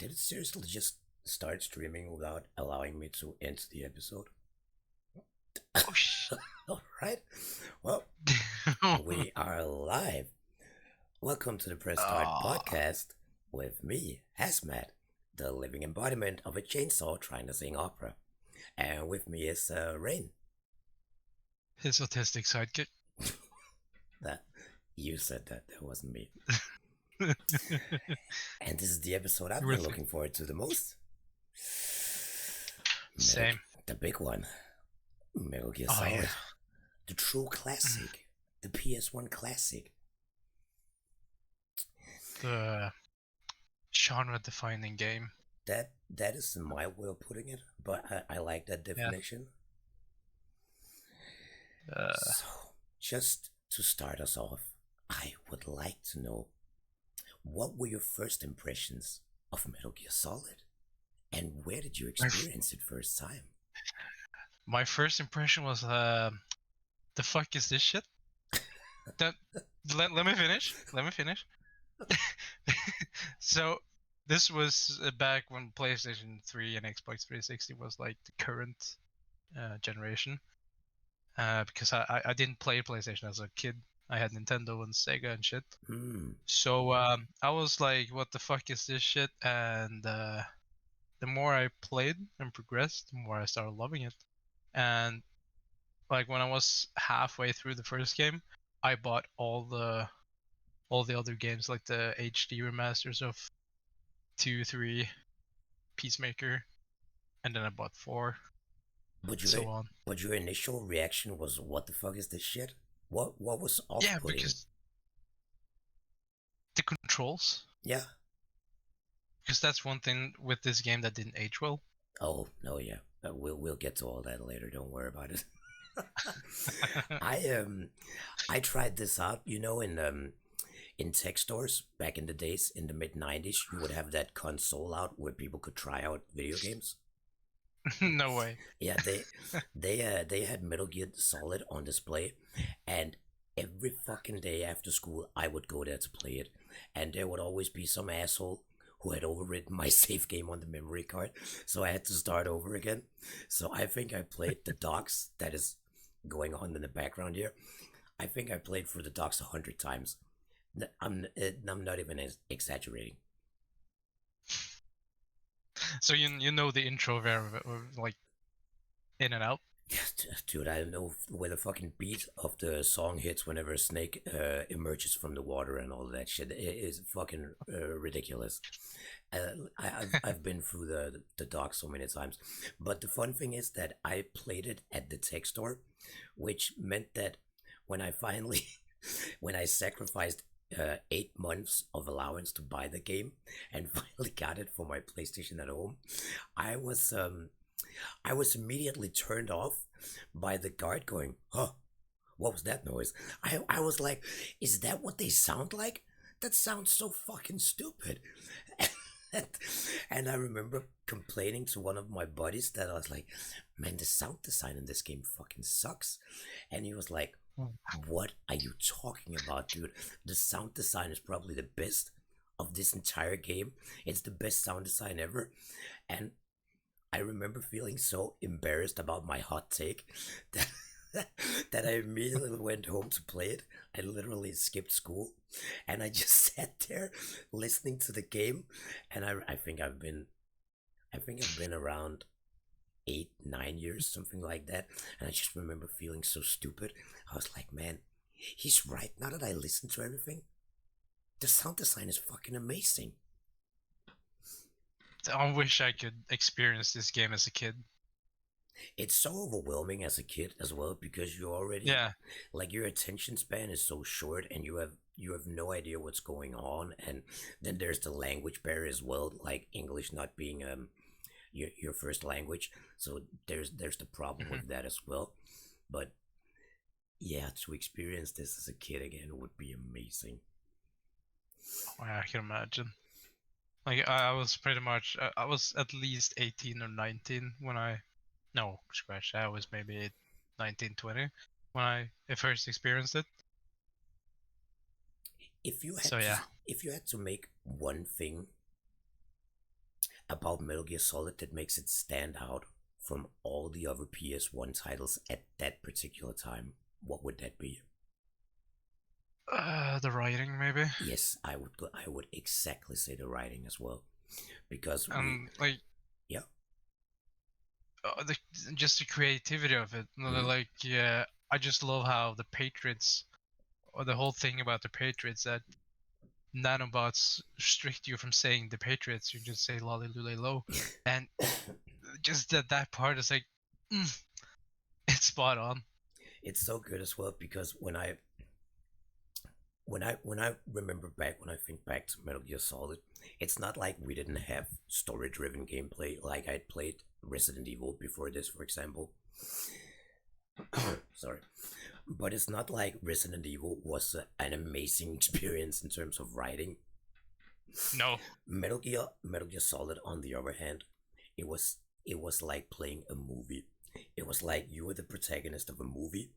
Can it seriously just start streaming without allowing me to end the episode? Oh sh! All right. Well, we are live. Welcome to the Press Start Ah, podcast with me, Hazmat, the living embodiment of a chainsaw trying to sing opera. And with me is Rain. his autistic sidekick. That you said that wasn't me. And this is the episode I've been With me. looking forward to the most. Metal, Same. the big one, Metal Gear Oh yeah. Solid, the true classic, the PS1 classic. The genre-defining game. That is my way of putting it, but I like that Yeah. definition. Uh, So, just to start us off, I would like to know what were your first impressions of Metal Gear Solid, and where did you my experience it first time? my first impression was the fuck is this shit? That let me finish. Let me finish. So this was back when PlayStation 3 and Xbox 360 was like the current generation. Because I didn't play PlayStation as a kid. I had Nintendo and Sega and shit. Hmm. So I was like, what the fuck is this shit? And the more I played and progressed, the more I started loving it. And like when I was halfway through the first game, I bought all the other games, like the HD remasters of 2, 3, Peacemaker, and then I bought 4, But and your so on. but your initial reaction was, "What the fuck is this shit?" What was Yeah, off-putting? because the controls. Yeah. Because that's one thing with this game that didn't age well. Oh no, yeah. We'll get to all that later. Don't worry about it. I I tried this out. In tech stores back in the days in the mid 90s, you would have that console out where people could try out video games. No way. Yeah, they had Metal Gear Solid on display, and every fucking day after school, I would go there to play it, and there would always be some asshole who had overwritten my save game on the memory card, so I had to start over again. So I think I played the docs that is going on in the background here. I think I played for the docs 100 times. I'm not even exaggerating. So you know the intro very like in and out. Yes, dude, I don't know where the fucking beat of the song hits whenever Snake emerges from the water and all that shit. It is fucking ridiculous. I've been through the dock so many times, but the fun thing is that I played it at the tech store, which meant that when I finally when I sacrificed 8 months of allowance to buy the game and finally got it for my PlayStation at home, I was um I was immediately turned off by the guard going, "Huh, what was that noise?" I was like, "Is that what they sound like? That sounds so fucking stupid." and, and I remember complaining to one of my buddies that I was like, "Man, the sound design in this game fucking sucks." And he was like, "What are you talking about, dude? The sound design is probably the best of this entire game. It's the best sound design ever." And I remember feeling so embarrassed about my hot take that, that I immediately went home to play it. I literally skipped school and I just sat there listening to the game. And I think I've been around 8, 9 years, something like that. And I just remember feeling so stupid. I was like, man, he's right. Now that I listen to everything, the sound design is fucking amazing. I wish I could experience this game as a kid. It's so overwhelming as a kid as well because you already Yeah. like your attention span is so short and you have no idea what's going on, and then there's the language barrier as well, like English not being your first language, so there's the problem Hmm. with that as well. But yeah, to experience this as a kid again would be amazing. I can imagine. Like I was pretty much I was at least 18 or 19 when I no scratch. I was maybe 19, 20 when I first experienced it. if you So had to yeah. if you had to make one thing about Metal Gear Solid that makes it stand out from all the other PS1 titles at that particular time, what would that be? The writing maybe, Yes, I would exactly say the writing as well, because we, and like yeah. the just the creativity of it. Mhm. Like yeah, I just love how the Patriots, or the whole thing about the Patriots, that nanobots restrict you from saying the Patriots. You just say lolly lule low, and just that part is like, mm, it's spot on. It's so good as well because when I remember back, when I think back to Metal Gear Solid, it's not like we didn't have story driven gameplay. Like I'd played Resident Evil before this, for example. Sorry, but it's not like Resident Evil was an amazing experience in terms of writing. No, Metal Gear Solid, on the other hand, it was it was like playing a movie. It was like you were the protagonist of a movie,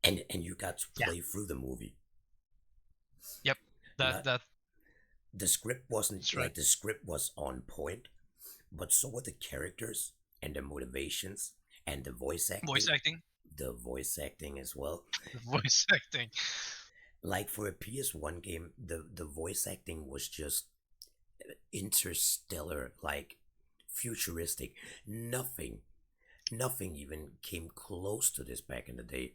and you got to yeah, play through the movie. yep, Not that the script wasn't that's right. like the script was on point, but so were the characters and the motivations and the voice Voice acting, acting, the voice acting as well. voice acting. Like for a PS1 game, the voice acting was just interstellar, like futuristic. Nothing, nothing even came close to this back in the day.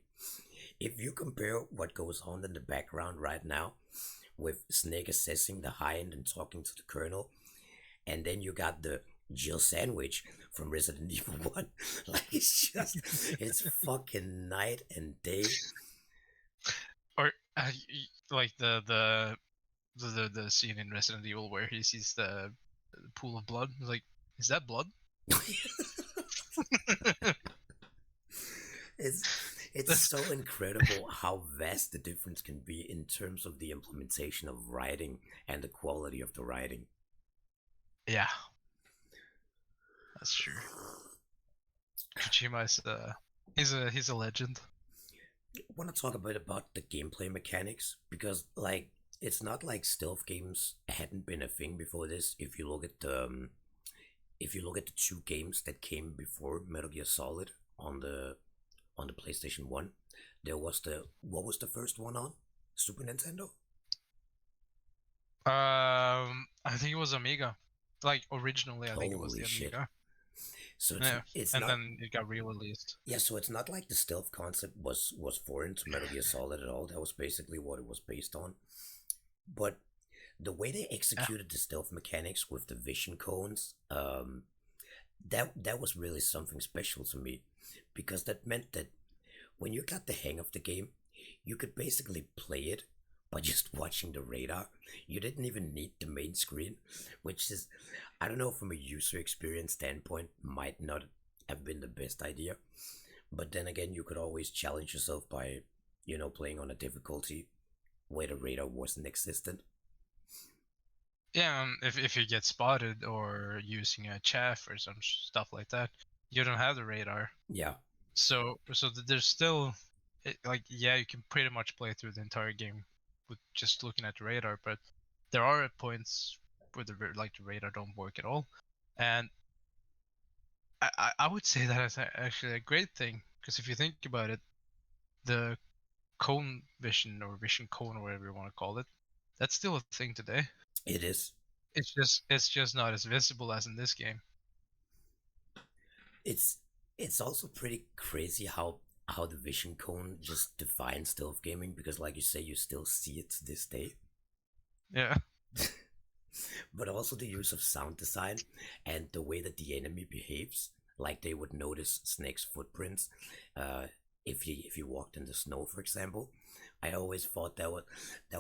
If you compare what goes on in the background right now with Snake assessing the high end and talking to the colonel, and then you got the Jill sandwich from Resident Evil 1, like it's fucking night and day. Or like the scene in Resident Evil where he sees the pool of blood. He's like, is that blood? it's it's so incredible how vast the difference can be in terms of the implementation of writing and the quality of the writing. Yeah, that's true. Kojima's he's a legend. Want to talk a bit about the gameplay mechanics because like it's not like stealth games hadn't been a thing before this. If you look at the two games that came before Metal Gear Solid on the PlayStation 1, there was the what was the first one on Super Nintendo? I think it was Amiga. Like originally, I think it was Holy the shit. Amiga. So it's Yeah, it's and not then it got re-released. yeah, so it's not like the stealth concept was foreign to Metal Gear Solid at all. That was basically what it was based on. But the way they Yeah, executed the stealth mechanics with the vision cones, that was really something special to me, because that meant that when you got the hang of the game, you could basically play it by just watching the radar. You didn't even need the main screen, which is, I don't know, from a user experience standpoint, might not have been the best idea. But then again, you could always challenge yourself by, playing on a difficulty where the radar wasn't existent. yeah. If you get spotted or using a chaff or some stuff like that, you don't have the radar. Yeah, So there's still, like, yeah, you can pretty much play through the entire game with just looking at the radar, but there are points where the radar don't work at all, and I would say that is actually a great thing, because if you think about it, the cone vision, or vision cone, or whatever you want to call it, that's still a thing today. it is. It's just not as visible as in this game. It's also pretty crazy how the vision cone just defines stealth gaming, because like you say, you still see it to this day. Yeah, But also the use of sound design and the way that the enemy behaves, like they would notice Snake's footprints, uh, if he walked in the snow, for example. I always thought that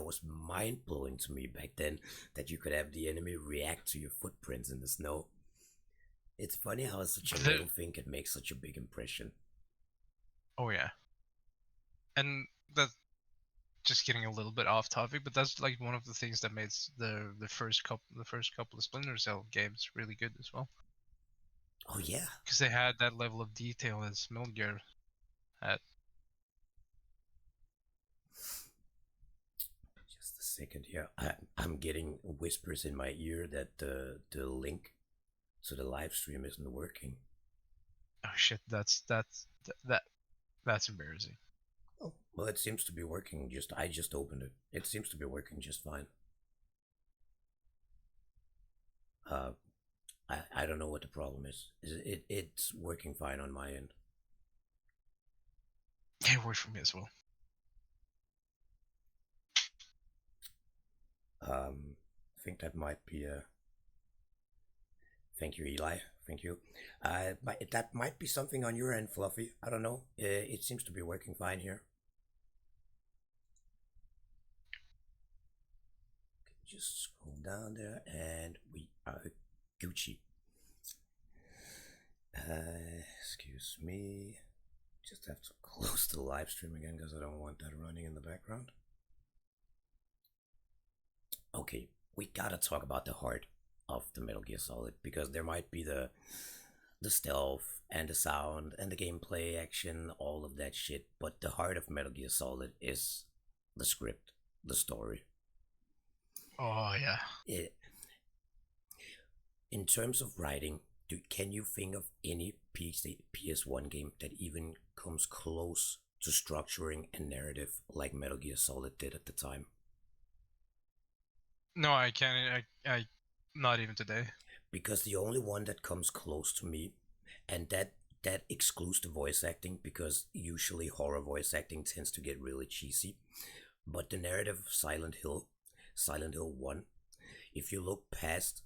was mind blowing to me back then, that you could have the enemy react to your footprints in the snow. It's funny how such a the, little thing can make such a big impression. oh yeah, and that's just getting a little bit off topic, but that's like one of the things that made the first couple of Splinter Cell games really good as well, Oh yeah, because they had that level of detail as Metal Gear had. just a second here. I'm getting whispers in my ear that the link So the live stream isn't working. Oh shit, that's embarrassing. Oh, well, it seems to be working. I just opened it. It seems to be working just fine. Uh, I don't know what the problem is. It's working fine on my end. It works for me as well. I think that might be a. Thank you, Eli. Thank you. That might be something on your end, Fluffy. I don't know. It seems to be working fine here. Just scroll down there, and we are Gucci. Excuse me. Just have to close the live stream again because I don't want that running in the background. Okay, we gotta talk about the heart of the Metal Gear Solid because there might be the stealth and the sound and the gameplay action, all of that shit, but the heart of Metal Gear Solid is the script, the story. Oh yeah. It, in terms of writing, can you think of any PS1 game that even comes close to structuring a narrative like Metal Gear Solid did at the time? No, I can't. I not even today. Because the only one that comes close to me, and that excludes the voice acting because usually horror voice acting tends to get really cheesy. But the narrative of Silent Hill 1, if you look past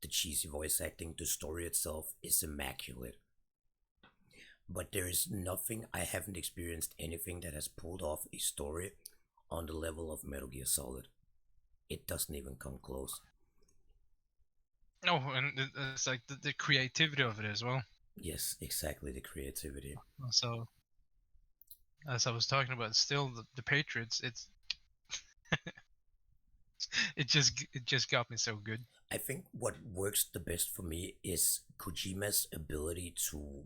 the cheesy voice acting, the story itself is immaculate. But there is nothing, I haven't experienced anything that has pulled off a story on the level of Metal Gear Solid. It doesn't even come close. No, and it's like the creativity of it as well. Yes, exactly, the creativity. So, as I was talking about, still the Patriots. It's it just got me so good. I think what works the best for me is Kojima's ability to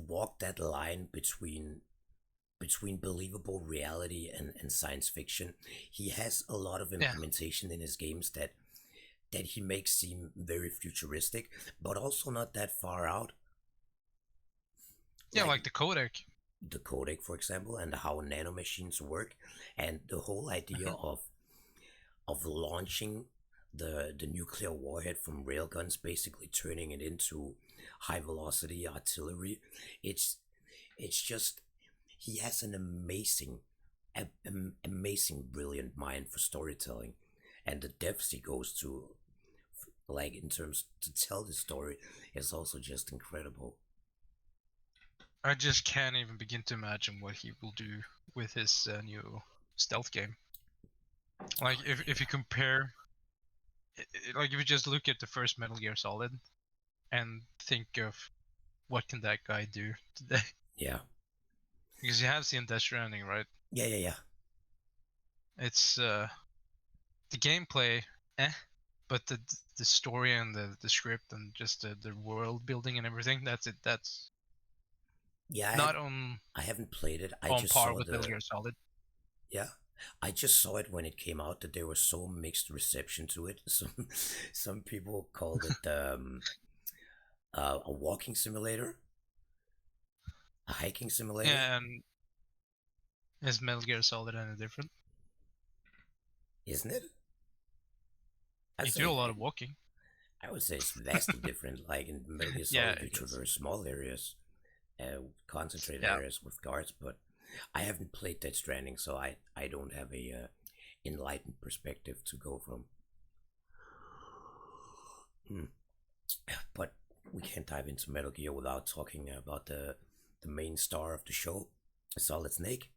walk that line between believable reality and science fiction. He has a lot of Yeah. implementation in his games that he makes seem very futuristic, but also not that far out. Yeah, like the codec. The codec, for example, and how nanomachines work, and the whole idea of launching the nuclear warhead from railguns, basically turning it into high velocity artillery. It's it's just he has an amazing, brilliant mind for storytelling, and the depths he goes to, like in terms to tell the story, is also just incredible. I just can't even begin to imagine what he will do with his new stealth game. Like if you compare, like if you just look at the first Metal Gear Solid and think of what can that guy do today, Yeah, because you have seen Death Stranding, right? yeah. It's the gameplay, but the story and the script and just the world building and everything. That's it. That's Yeah, not on I haven't played it. I on just par saw with Metal the Gear Solid. yeah. I just saw it when it came out that there was so mixed reception to it. Some people called it a walking simulator, a hiking simulator, And is Metal Gear Solid any different? isn't it? I'd You do a say lot of walking. I would say it's vastly different. Like in Metal Gear Yeah, Solid, you I guess. traverse small areas, concentrated Yeah. areas with guards. But I haven't played Dead Stranding, so I don't have a enlightened perspective to go from. Hmm. But we can't dive into Metal Gear without talking about the main star of the show, Solid Snake,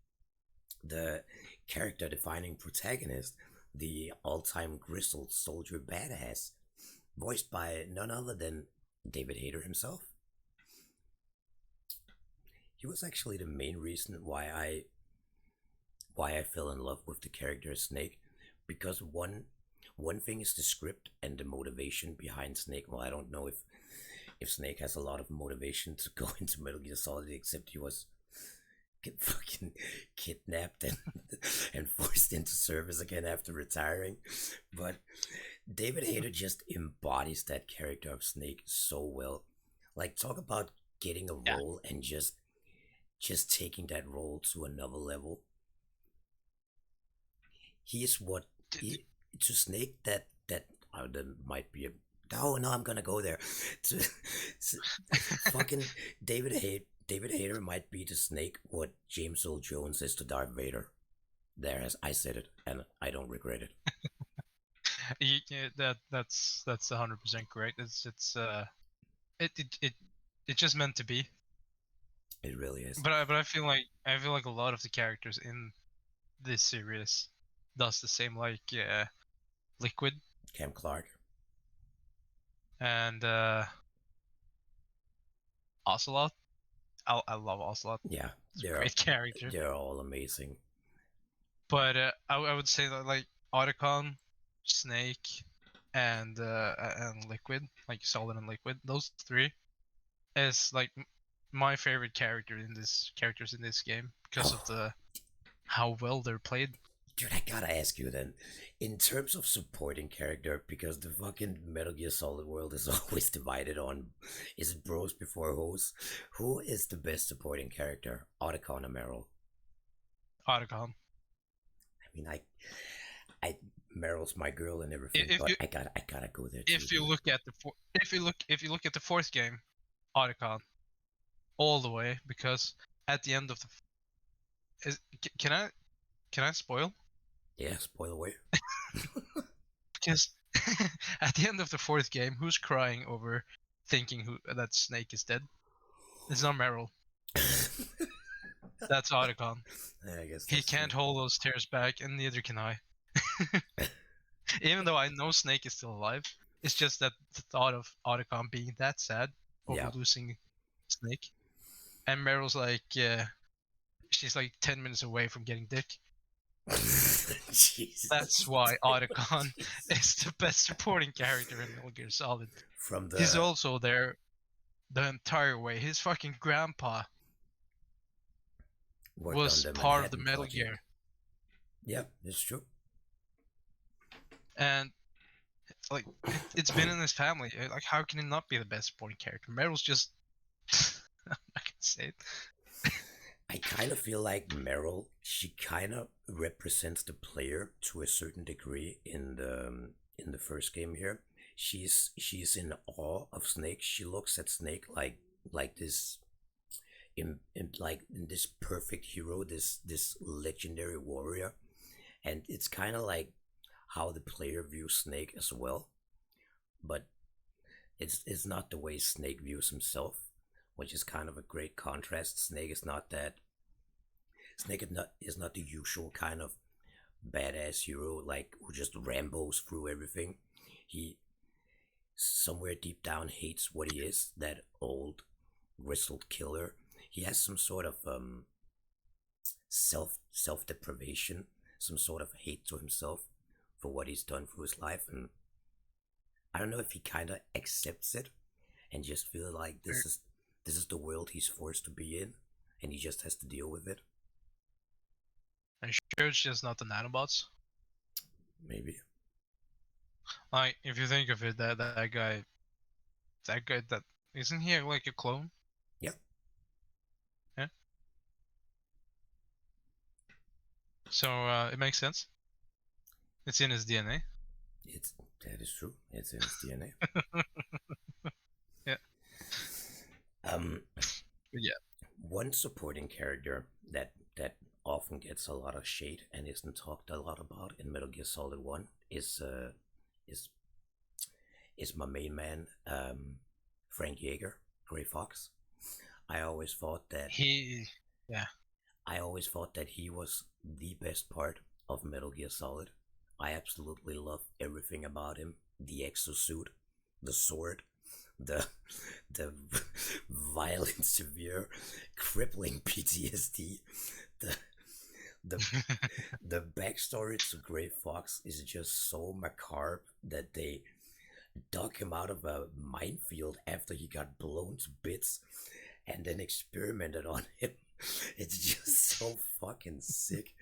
the character defining protagonist, the all time grizzled soldier badass, voiced by none other than David Hayter himself. He was actually the main reason why I fell in love with the character Snake, because one thing is the script and the motivation behind Snake. Well, I don't know if Snake has a lot of motivation to go into Metal Gear Solid, except he was fucking kidnapped and and forced into service again after retiring. But David Hayter just embodies that character of Snake so well. Like, talk about getting a Yeah. role and just taking that role to another level. He is what D- d- he to Snake that there might be a no, I'm gonna go there. To, fucking David Hayter might be to Snake what James Earl Jones is to Darth Vader. There, as I said it, and I don't regret it. yeah, that's 100% correct. It's just meant to be. It really is. But I feel like a lot of the characters in this series does the same, like Liquid Cam Clark. and Ocelot. I love Ocelot. Yeah, It's a great character. they're all amazing. But I would say that like Otacon, Snake, and Liquid, like Solid and Liquid, those three is like my favorite characters in this game because of the how well they're played. Dude, I gotta ask you then, in terms of supporting character, because the fucking Metal Gear Solid world is always divided on, is it bros before hoes? Who is the best supporting character, Otacon or Meryl? Otacon. I mean, I, Meryl's my girl and everything, If but you I gotta go there too. if you look at the if you look at the fourth game, Otacon all the way because at the end of the can I spoil? Yeah, spoil away. Because at the end of the fourth game, who's crying over thinking that Snake is dead? It's not Meryl. That's Otacon. Yeah, I guess He that's can't true. hold those tears back, and neither can I. Even though I know Snake is still alive, it's just that the thought of Otacon being that sad over Yeah. losing Snake, and Meryl's like, she's like 10 minutes away from getting dick. Jesus. That's why Otacon is the best supporting character in Metal Gear Solid. From He's the also there the entire way. His fucking grandpa worked on was the part of the Manhattan Metal Project. Gear, Yeah, it's true. and like it's been in his family. Like, how can he not be the best supporting character? Meryl's just I can say it. I kind of feel like Meryl, she kind of represents the player to a certain degree in the first game here. She's in awe of Snake. She looks at Snake like this in this perfect hero, this legendary warrior, and it's kind of like how the player views Snake as well. But it's not the way Snake views himself, which is kind of a great contrast. Snake is not the usual kind of badass hero like who just rambos through everything. He somewhere deep down hates what he is, that old grizzled killer. He has some sort of self deprivation, some sort of hate to himself for what he's done through his life, and I don't know if he kind of accepts it and just feel like this is the world he's forced to be in, and he just has to deal with it. And sure, it's just not the nanobots. Maybe. Like, if you think of it, that guy, that isn't he like a clone? Yep. Yeah. So it makes sense. It's in his DNA. It's that is true. It's in his DNA. Yeah. Um, But yeah. one supporting character that often gets a lot of shade and isn't talked a lot about in Metal Gear Solid One is is my main man, Frank Yeager, Gray Fox. I always thought that He. Yeah. I always thought that he was the best part of Metal Gear Solid. I absolutely love everything about him. The exosuit, the sword, the the violent, severe, crippling PTSD, the the the backstory to Gray Fox is just so macabre that they dug him out of a minefield after he got blown to bits and then experimented on him It's just so fucking sick.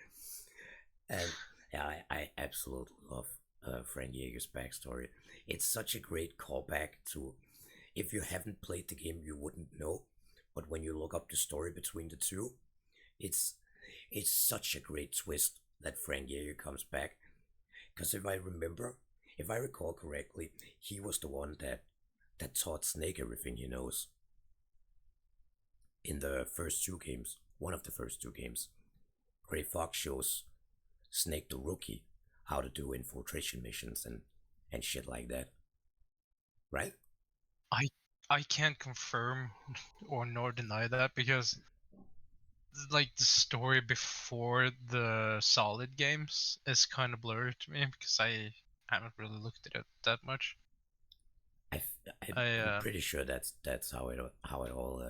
And yeah, I absolutely love Frank Jaeger's backstory. It's such a great callback to, if you haven't played the game, you wouldn't know. But when you look up the story between the two, it's it's such a great twist that Frank Jaeger comes back. Because if I recall correctly, he was the one that taught Snake everything he knows in the first two games. One of the first two games, Gray Fox shows Snake the rookie how to do infiltration missions and shit like that, right? I I can't confirm or nor deny that because like the story before the Solid games is kind of blurry to me because I haven't really looked at it that much. I, I I'm pretty sure that's how it all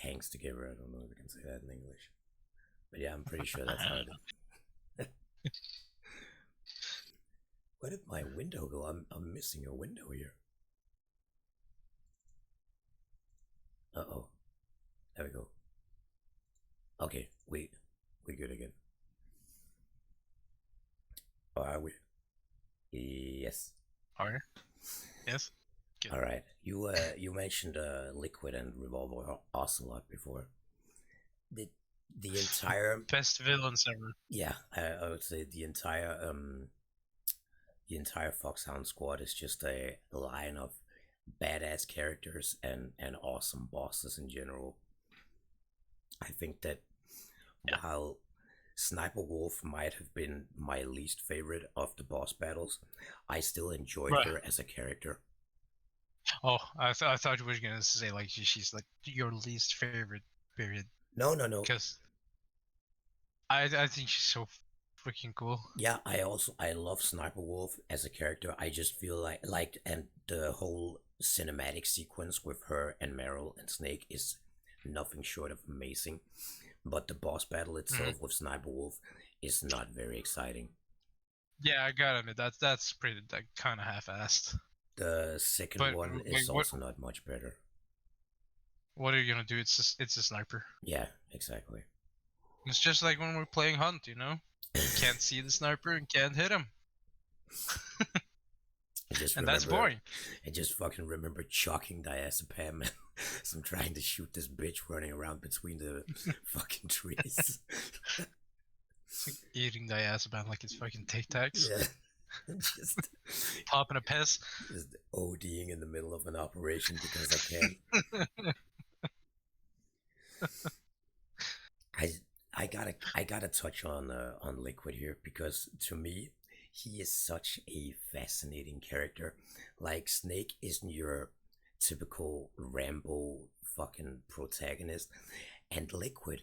hangs together. I don't know if I can say that in English, but yeah, I'm pretty sure that's how it is. Where did my window go? I'm missing a window here. Uh oh. There we go. Okay, we good again. Or are we? Yes. are yes. Good. All right. You mentioned Liquid and Revolver Ocelot before. The the entire Best villains ever. yeah, I would say the entire Foxhound squad is just a line of badass characters and awesome bosses in general. I think that Yeah. while Sniper Wolf might have been my least favorite of the boss battles, I still enjoyed Right. her as a character. Oh, I thought you were gonna say like she's like your least favorite period No, no, no. because I think she's so freaking cool. Yeah, I love Sniper Wolf as a character. I just feel like and the whole cinematic sequence with her and Meryl and Snake is nothing short of amazing. But the boss battle Mhm. itself with Sniper Wolf is not very exciting. Yeah, I gotta admit that's pretty like kind of half-assed. The second But one like, is also not much better. what are you gonna do? It's a sniper. Yeah, exactly. It's just like when we're playing Hunt, you know. You can't see the sniper and can't hit him, I just and that's remember, boring. I just fucking remember chalking diazepam as I'm trying to shoot this bitch running around between the fucking trees. It's like eating diazepam like it's fucking Tic Tacs, Yeah, just popping a piss. just ODing in the middle of an operation because I can. I I gotta touch on Liquid here because to me he is such a fascinating character. Like Snake isn't your typical Rambo fucking protagonist, and Liquid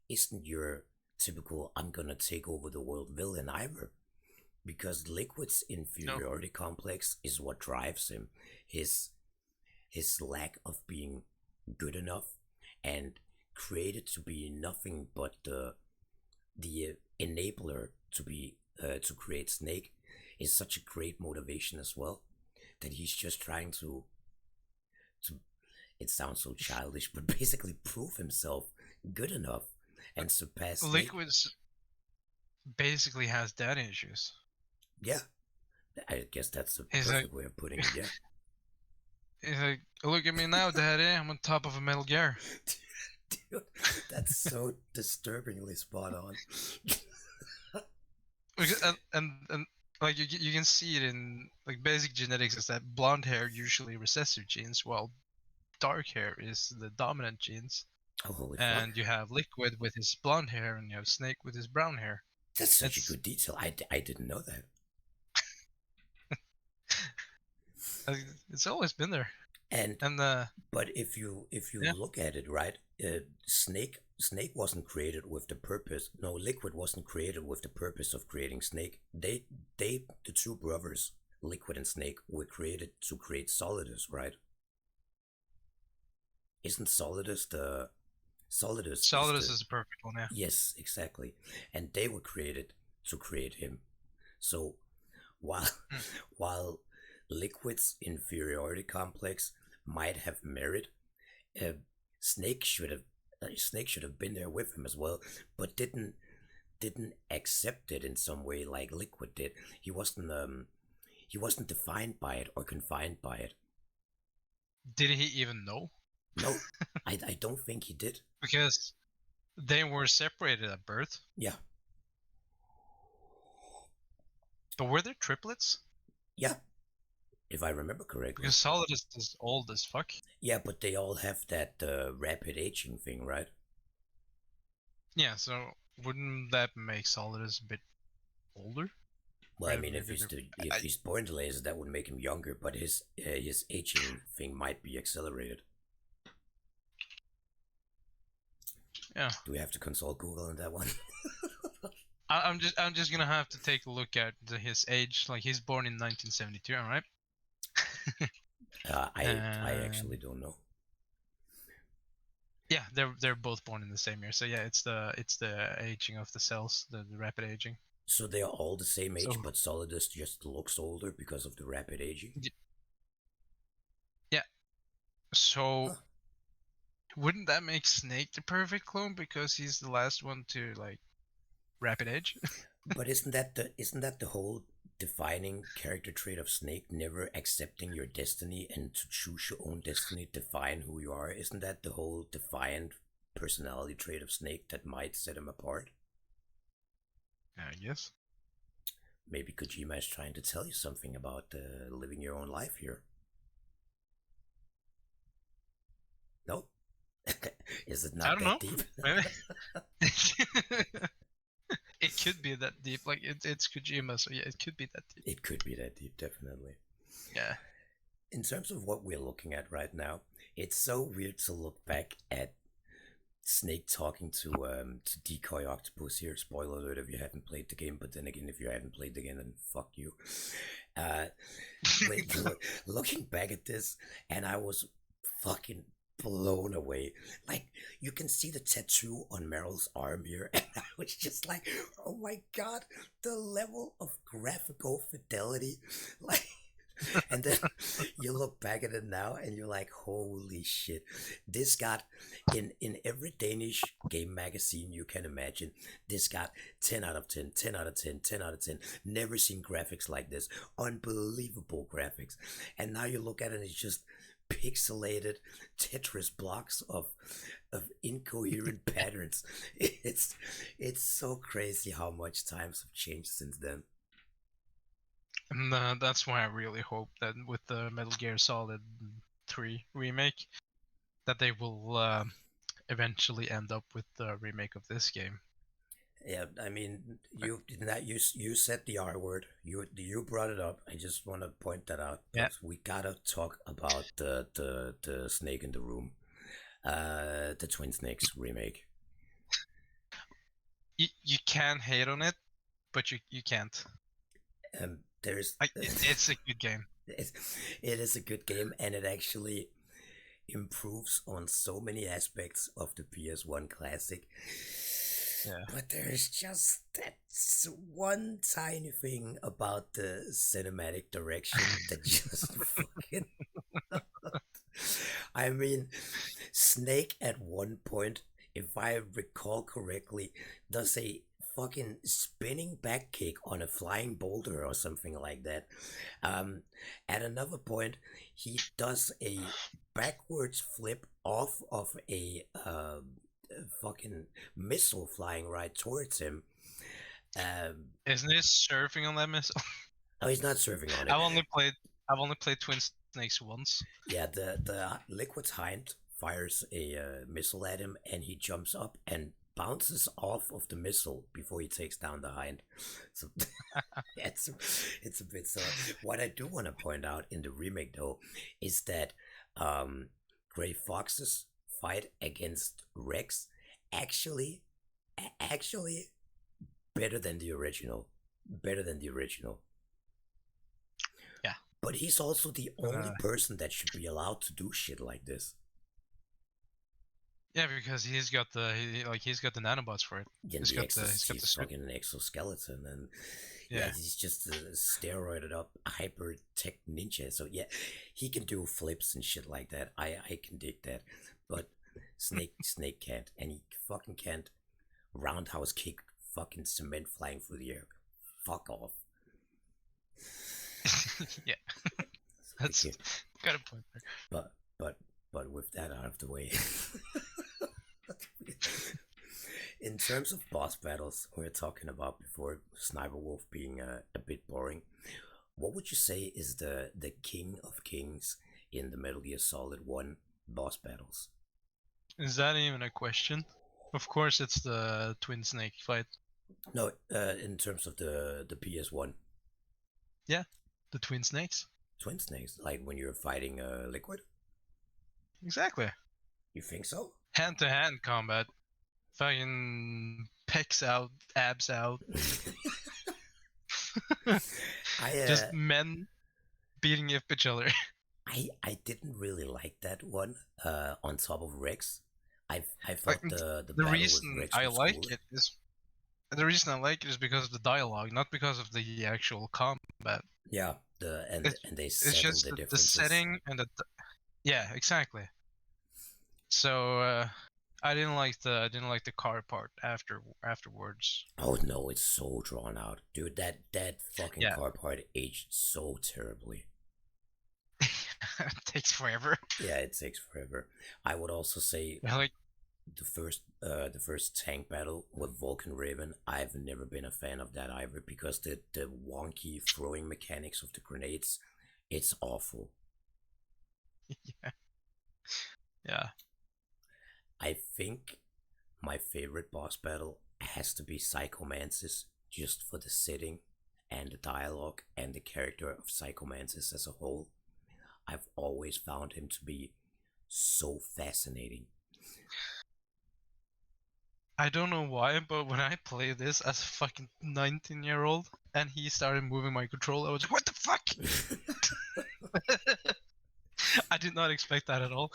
isn't your typical I'm gonna take over the world villain either. Because Liquid's No, inferiority complex is what drives him. His his lack of being good enough and created to be nothing but the enabler to be to create Snake is such a great motivation as well, that he's just trying to it sounds so childish but basically prove himself good enough and surpass Snake. Liquid's basically has daddy issues. Yeah, I guess that's the He's like, perfect way of putting it. Yeah. he's like, look at me now, daddy. I'm on top of a Metal Gear. Dude, that's so disturbingly spot on. And like you can see it in like basic genetics is that blonde hair usually recessive genes, while dark hair is the dominant genes. Oh, holy fuck. And you have Liquid with his blonde hair, and you have Snake with his brown hair. That's such a It's good detail. I didn't know that. it's always been there. And And but if you yeah, look at it right, Snake wasn't created with the purpose. No, Liquid wasn't created with the purpose of creating Snake. They the two brothers, Liquid and Snake, were created to create Solidus, right? Isn't Solidus the Solidus is Solidus the is the perfect one. Yeah. yes, exactly. And they were created to create him. So while Hmm. while Liquid's inferiority complex might have merit, uh, Snake should have Snake should have been there with him as well, but didn't accept it in some way like Liquid did. He wasn't defined by it or confined by it. Did he even know? No, I don't think he did. Because they were separated at birth. Yeah. But were there triplets? Yeah, if I remember correctly. Because Solidus is old as fuck. Yeah, but they all have that rapid aging thing, right? Yeah, so wouldn't that make Solidus a bit older? Well, Right, I mean, if he's born delayed, that would make him younger, but his aging thing might be accelerated. Yeah. Do we have to consult Google on that one? I'm just gonna have to take a look at his age. Like he's born in 1972, all right? I actually don't know. Yeah, they're both born in the same year. So yeah, it's the aging of the cells, the rapid aging. So they are all the same age, So- but Solidus just looks older because of the rapid aging. Yeah. So Huh. wouldn't that make Snake the perfect clone because he's the last one to like rapid age? But isn't that the whole defining character trait of Snake? Never accepting your destiny and to choose your own destiny, define who you are. Isn't that the whole defiant personality trait of Snake that might set him apart? I guess. Maybe Kojima is trying to tell you something about living your own life here. No? Is it not I don't that know. deep? Maybe. It could be that deep. Like it's Kojima, so yeah, it could be that deep. It could be that deep, definitely. Yeah. In terms of what we're looking at right now, it's so weird to look back at Snake talking to Decoy Octopus here. Spoiler alert if you haven't played the game, but then again, if you haven't played the game, then fuck you. Looking back at this, and I was fucking blown away. Like, you can see the tattoo on Meryl's arm here, and I was just like, oh my god, the level of graphical fidelity. Like, and then you look back at it now and you're like, holy shit. This got in every Danish game magazine you can imagine, this got 10 out of 10, 10 out of 10, 10 out of 10. Never seen graphics like this. Unbelievable graphics. And now you look at it and it's just pixelated Tetris blocks of incoherent patterns. It's so crazy how much times have changed since then. And that's why I really hope that with the Metal Gear Solid 3 remake, that they will eventually end up with the remake of this game. Yeah, I mean, you said the R word. You brought it up. I just want to point that out because we gotta talk about the Snake in the Room, the Twin Snakes remake. You can hate on it, but you can't. There's it's a good game. It is a good game, and it actually improves on so many aspects of the PS1 classic. Yeah. But there's just that one tiny thing about the cinematic direction that just fucking. I mean, Snake at one point, if I recall correctly, does a fucking spinning back kick on a flying boulder or something like that. At another point, he does a backwards flip off of a fucking missile flying right towards him. Isn't he surfing on that missile? Oh, he's not surfing on it. I've only played Twin Snakes once. Yeah, the Liquid's Hind fires a missile at him, and he jumps up and bounces off of the missile before he takes down the Hind. So it's a bit so. What I do want to point out in the remake though is that Gray Fox's fight against Rex actually better than the original. Better than the original. Yeah. But he's also the only person that should be allowed to do shit like this. Yeah, because he's got the nanobots for it. Yeah, he's got fucking an exoskeleton, and yeah, he's just a steroided up hyper tech ninja. So yeah, he can do flips and shit like that. I can dig that, but Snake can't, and he fucking can't roundhouse kick fucking cement flying through the air. Fuck off. Yeah, Like, that's got a point there. but but but with that out of the way, in terms of boss battles we were talking about before, Sniper Wolf being a bit boring, what would you say is the king of kings in the Metal Gear Solid 1 boss battles? Is that even a question? Of course, it's the Twin Snake fight. No, in terms of the PS1 Yeah, the Twin Snakes. Twin Snakes, like when you're fighting Liquid. Exactly. You think so? Hand-to-hand combat. Fucking pecs out, abs out. Just men beating up each other. I didn't really like that one. On top of Rex, I thought Like, the the battle reason with Rex I was like cooler. it is the reason I like it is because of the dialogue, not because of the actual combat. Yeah, It's, and they it's settled just the the differences. setting and yeah, exactly. So I didn't like the car part afterwards. Oh no, it's so drawn out, dude. That fucking Yeah, car part aged so terribly. it takes forever. Yeah, it takes forever. I would also say Like, the first tank battle with Vulcan Raven. I've never been a fan of that either because the wonky throwing mechanics of the grenades, it's awful. yeah, I think my favorite boss battle has to be Psychomantis, just for the setting and the dialogue and the character of Psychomantis as a whole. I've always found him to be so fascinating. I don't know why, but when I played this as a fucking 19-year-old and he started moving my controller, I was like, what the fuck? I did not expect that at all.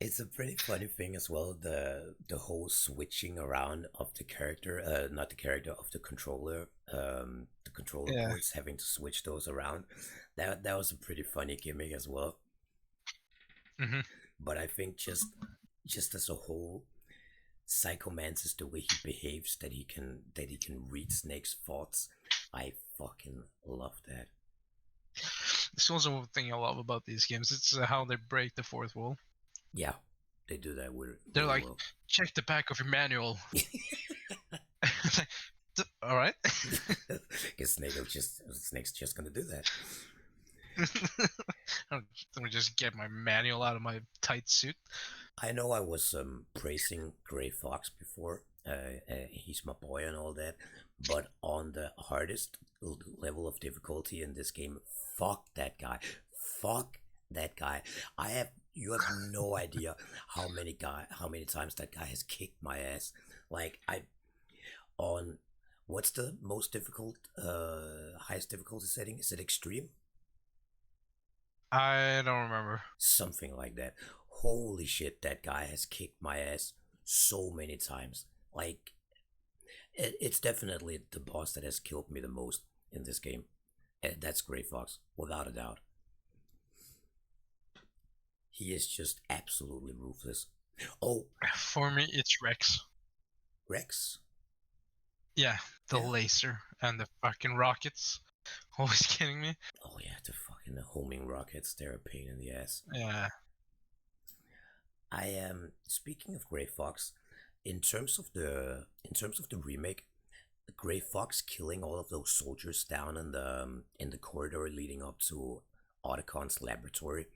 It's a pretty funny thing as well. The whole switching around of the character, not the character of the controller Yeah. ports, having to switch those around. That was a pretty funny gimmick as well. Mm-hmm. But I think just as a whole, Psychomantis, the way he behaves, that he can read Snake's thoughts, I fucking love that. It's also one thing I love about these games. It's how they break the fourth wall. Yeah, they do that They're really like, well. check the back of your manual. All right. Because Snake's just gonna do that. Let me just get my manual out of my tight suit. I know I was praising Gray Fox before. He's my boy and all that, but on the hardest level of difficulty in this game, fuck that guy. Fuck that guy. You have no idea how many times that guy has kicked my ass. Like on what's the most difficult, highest difficulty setting? Is it extreme? I don't remember. Something like that. Holy shit, that guy has kicked my ass so many times. Like, it's definitely the boss that has killed me the most in this game. And that's Gray Fox, without a doubt. He is just absolutely ruthless. Oh, For me, it's Rex. Rex? Yeah, the Yeah. laser and the fucking rockets. Always kidding me. Oh yeah, the fucking homing rockets, they're a pain in the ass. Yeah. I am speaking of Gray Fox, in terms of the remake, Gray Fox killing all of those soldiers down in the corridor leading up to Otacon's laboratory.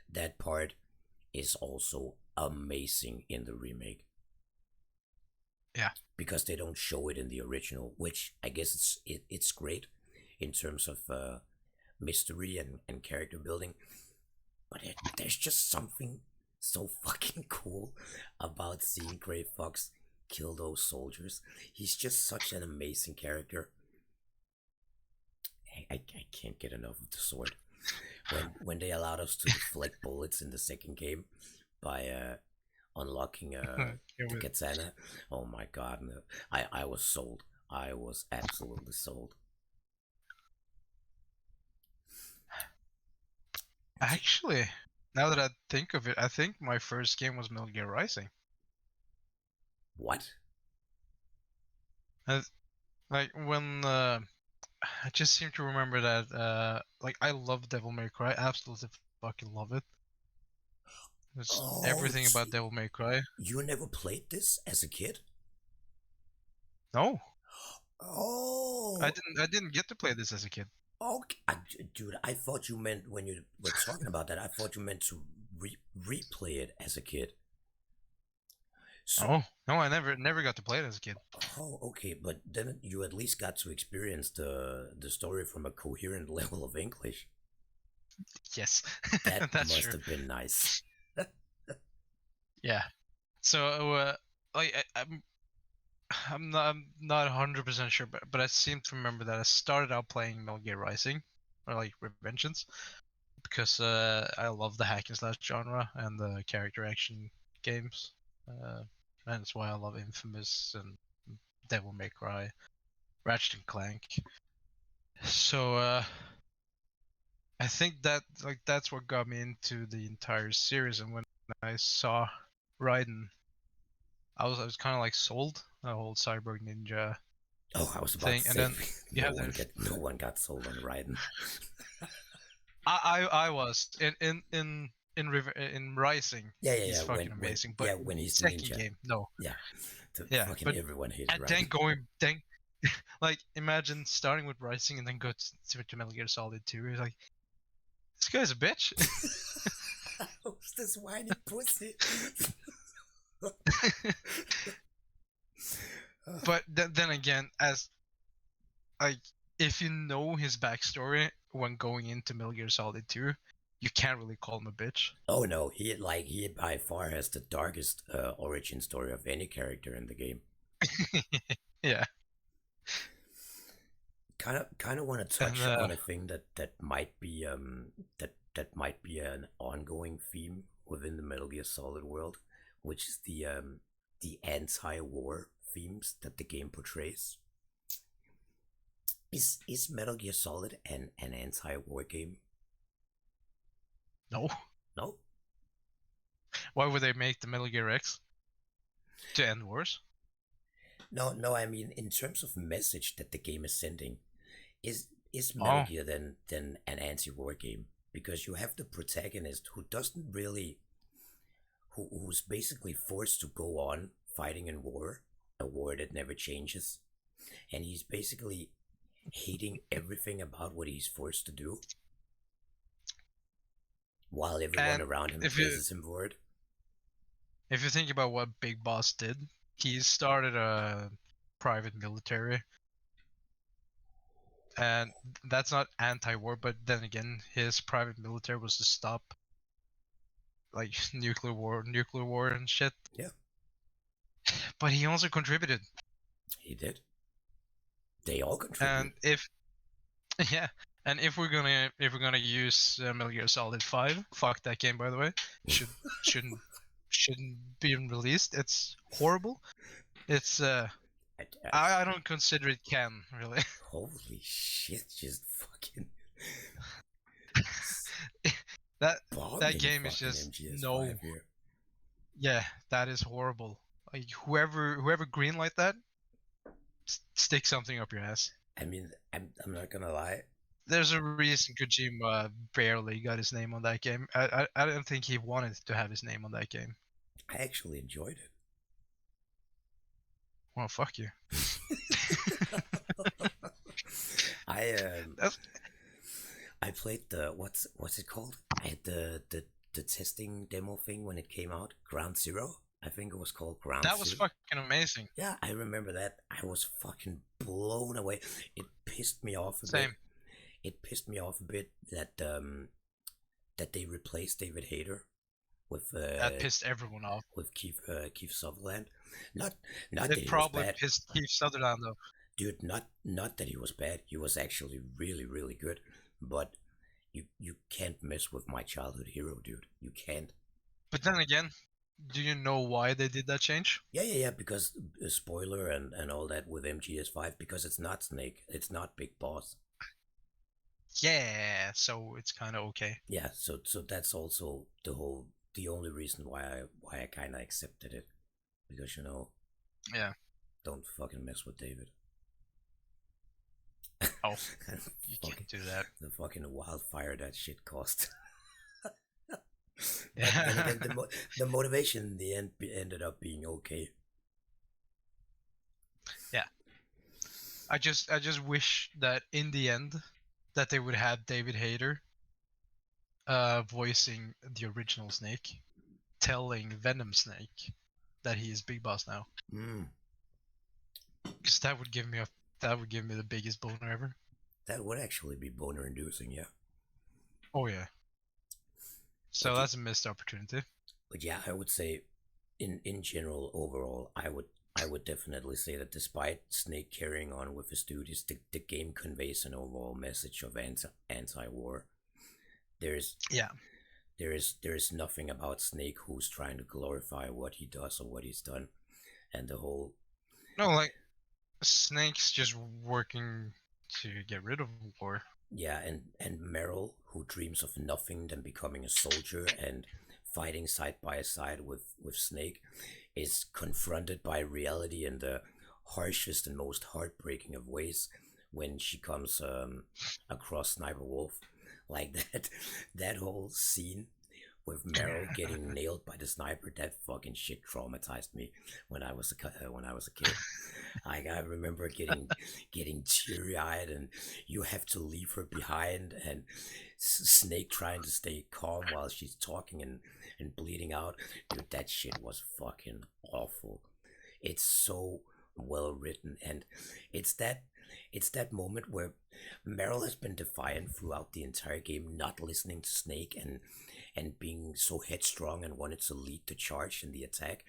That part is also amazing in the remake. Yeah. Because they don't show it in the original, which I guess it's great in terms of mystery and character building. But there's just something so fucking cool about seeing Gray Fox kill those soldiers. He's just such an amazing character. I can't get enough of the sword. When they allowed us to deflect bullets in the second game by unlocking the katana, oh my god, no. I was sold. I was absolutely sold. Actually, Now that I think of it, I think my first game was Metal Gear Rising. What? I, like when I just seem to remember that like I love Devil May Cry, absolutely fucking love it. Just Oh, everything about Devil May Cry. you never played this as a kid? No, Oh, I didn't get to play this as a kid. okay. Dude, I thought you meant when you were talking about that. I thought you meant to replay it as a kid. So, Oh no, I never got to play it as a kid. oh, okay, but then you at least got to experience the story from a coherent level of English. Yes, That that's must true. have been nice. Yeah. So like I'm not 100% sure, but I seem to remember that I started out playing Metal Gear Rising, or like Revengeance, because I love the hack and slash genre and the character action games, uh, and that's why I love Infamous and Devil May Cry, Ratchet and Clank. So I think that like that's what got me into the entire series, and when I saw Raiden, I was kind of like sold the whole Cyborg Ninja Oh, I was about thing, to and say, then you have the no one got sold on Raiden. I was in Rising. Yeah, yeah, He's yeah. fucking amazing, but When he's the second ninja. game, no. Yeah, the Yeah, fucking but everyone hated and then Raiden. like imagine starting with Rising and then go to Metal Gear Solid 2. It's like this guy's a bitch. Who's this whiny pussy? But then again, as like if you know his backstory when going into Metal Gear Solid 2, you can't really call him a bitch. Oh no, he by far has the darkest origin story of any character in the game. Yeah, Kind of want to and touch on a thing that might be that might be an ongoing theme within the Metal Gear Solid world, which is the anti-war themes that the game portrays. Is Metal Gear Solid an anti-war game? no. No, Why would they make the Metal Gear X to end wars? no. I mean, in terms of message that the game is sending, is Metal Oh, Gear then an anti-war game? Because you have the protagonist who doesn't really who's basically forced to go on fighting in war, a war that never changes, and he's basically hating everything about what he's forced to do, while everyone and around him if you praises him for it. if you think about what Big Boss did, he started a private military, and that's not anti-war. But then again, his private military was to stop like nuclear war and shit. Yeah, But he also contributed, he did. They all contribute. and if yeah, and if we're gonna use Metal Gear Solid 5, fuck that game by the way, should shouldn't shouldn't be released. It's horrible. It's I, I, I don't consider it canon really. holy shit! Just fucking that that bombing game is fucking just no. MGS5 here. Yeah, that is horrible. Like whoever greenlight that, stick something up your ass. I mean, I'm not gonna lie. There's a reason Kojima barely got his name on that game. I don't think he wanted to have his name on that game. I actually enjoyed it. Well, fuck you. I That's, I played the what's it called? I had the testing demo thing when it came out, Ground Zero. I think it was called Ground that was Zero. fucking amazing. Yeah, I remember that. I was fucking blown away. It pissed me off a bit. Same. It pissed me off a bit that they replaced David Hayter That pissed everyone off. with Keith Sutherland. Not not that It he was probably bad, pissed Keith Sutherland though. dude. Not that he was bad. He was actually really good. But you can't mess with my childhood hero, dude. You can't. But then again, do you know why they did that change? Yeah. Because spoiler and all that with MGS5, because it's not Snake. It's not Big Boss. Yeah, so it's kind of okay. Yeah, so that's also the only reason why I kind of accepted it, because Yeah. don't fucking mess with David. Oh, And you fucking can't do that. the fucking wildfire that shit cost. But then Yeah. again, the motivation in the end ended up being okay. Yeah. I just wish that in the end that they would have David Hayter voicing the original Snake, telling Venom Snake that he is Big Boss now. Mm, Because that would give me the biggest boner ever. that would actually be boner inducing, yeah. Oh yeah. So But that's a missed opportunity. but yeah, I would say, in general, overall, I would definitely say that despite Snake carrying on with his duties, the game conveys an overall message of anti-war. There's Yeah. there is nothing about Snake who's trying to glorify what he does or what he's done, and the whole No, like Snake's just working to get rid of war. yeah, and Meryl, who dreams of nothing than becoming a soldier and fighting side by side with Snake, is confronted by reality in the harshest and most heartbreaking of ways when she comes across Sniper Wolf, like that whole scene with Meryl getting nailed by the sniper. That fucking shit traumatized me when I was a kid. I remember getting teary eyed, and you have to leave her behind, and Snake trying to stay calm while she's talking and bleeding out. Dude, that shit was fucking awful. It's so well written, and it's that it's that moment where Meryl has been defiant throughout the entire game, not listening to Snake and being so headstrong and wanted to lead the charge in the attack.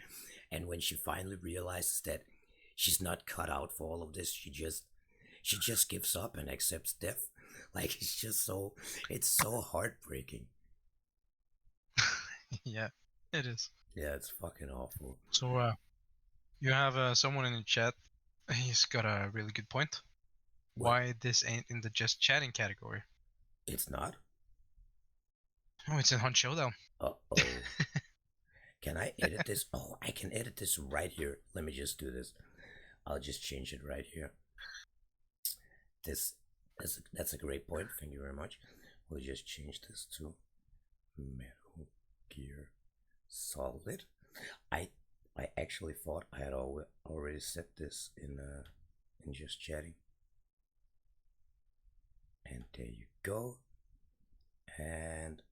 And when she finally realizes that she's not cut out for all of this, she just gives up and accepts death. Like it's so heartbreaking. Yeah, it is. Yeah, it's fucking awful. So you have someone in the chat. He's got a really good point. What? Why this ain't in the just chatting category? It's not? Oh, it's in Hunt Showdown. Uh-oh. Can I edit this? Oh, I can edit this right here. Let me just do this. I'll just change it right here. This that's a great point. Thank you very much. We'll just change this to Metal Gear Solid. I I actually thought I had already set this in just chatting. And there you go. And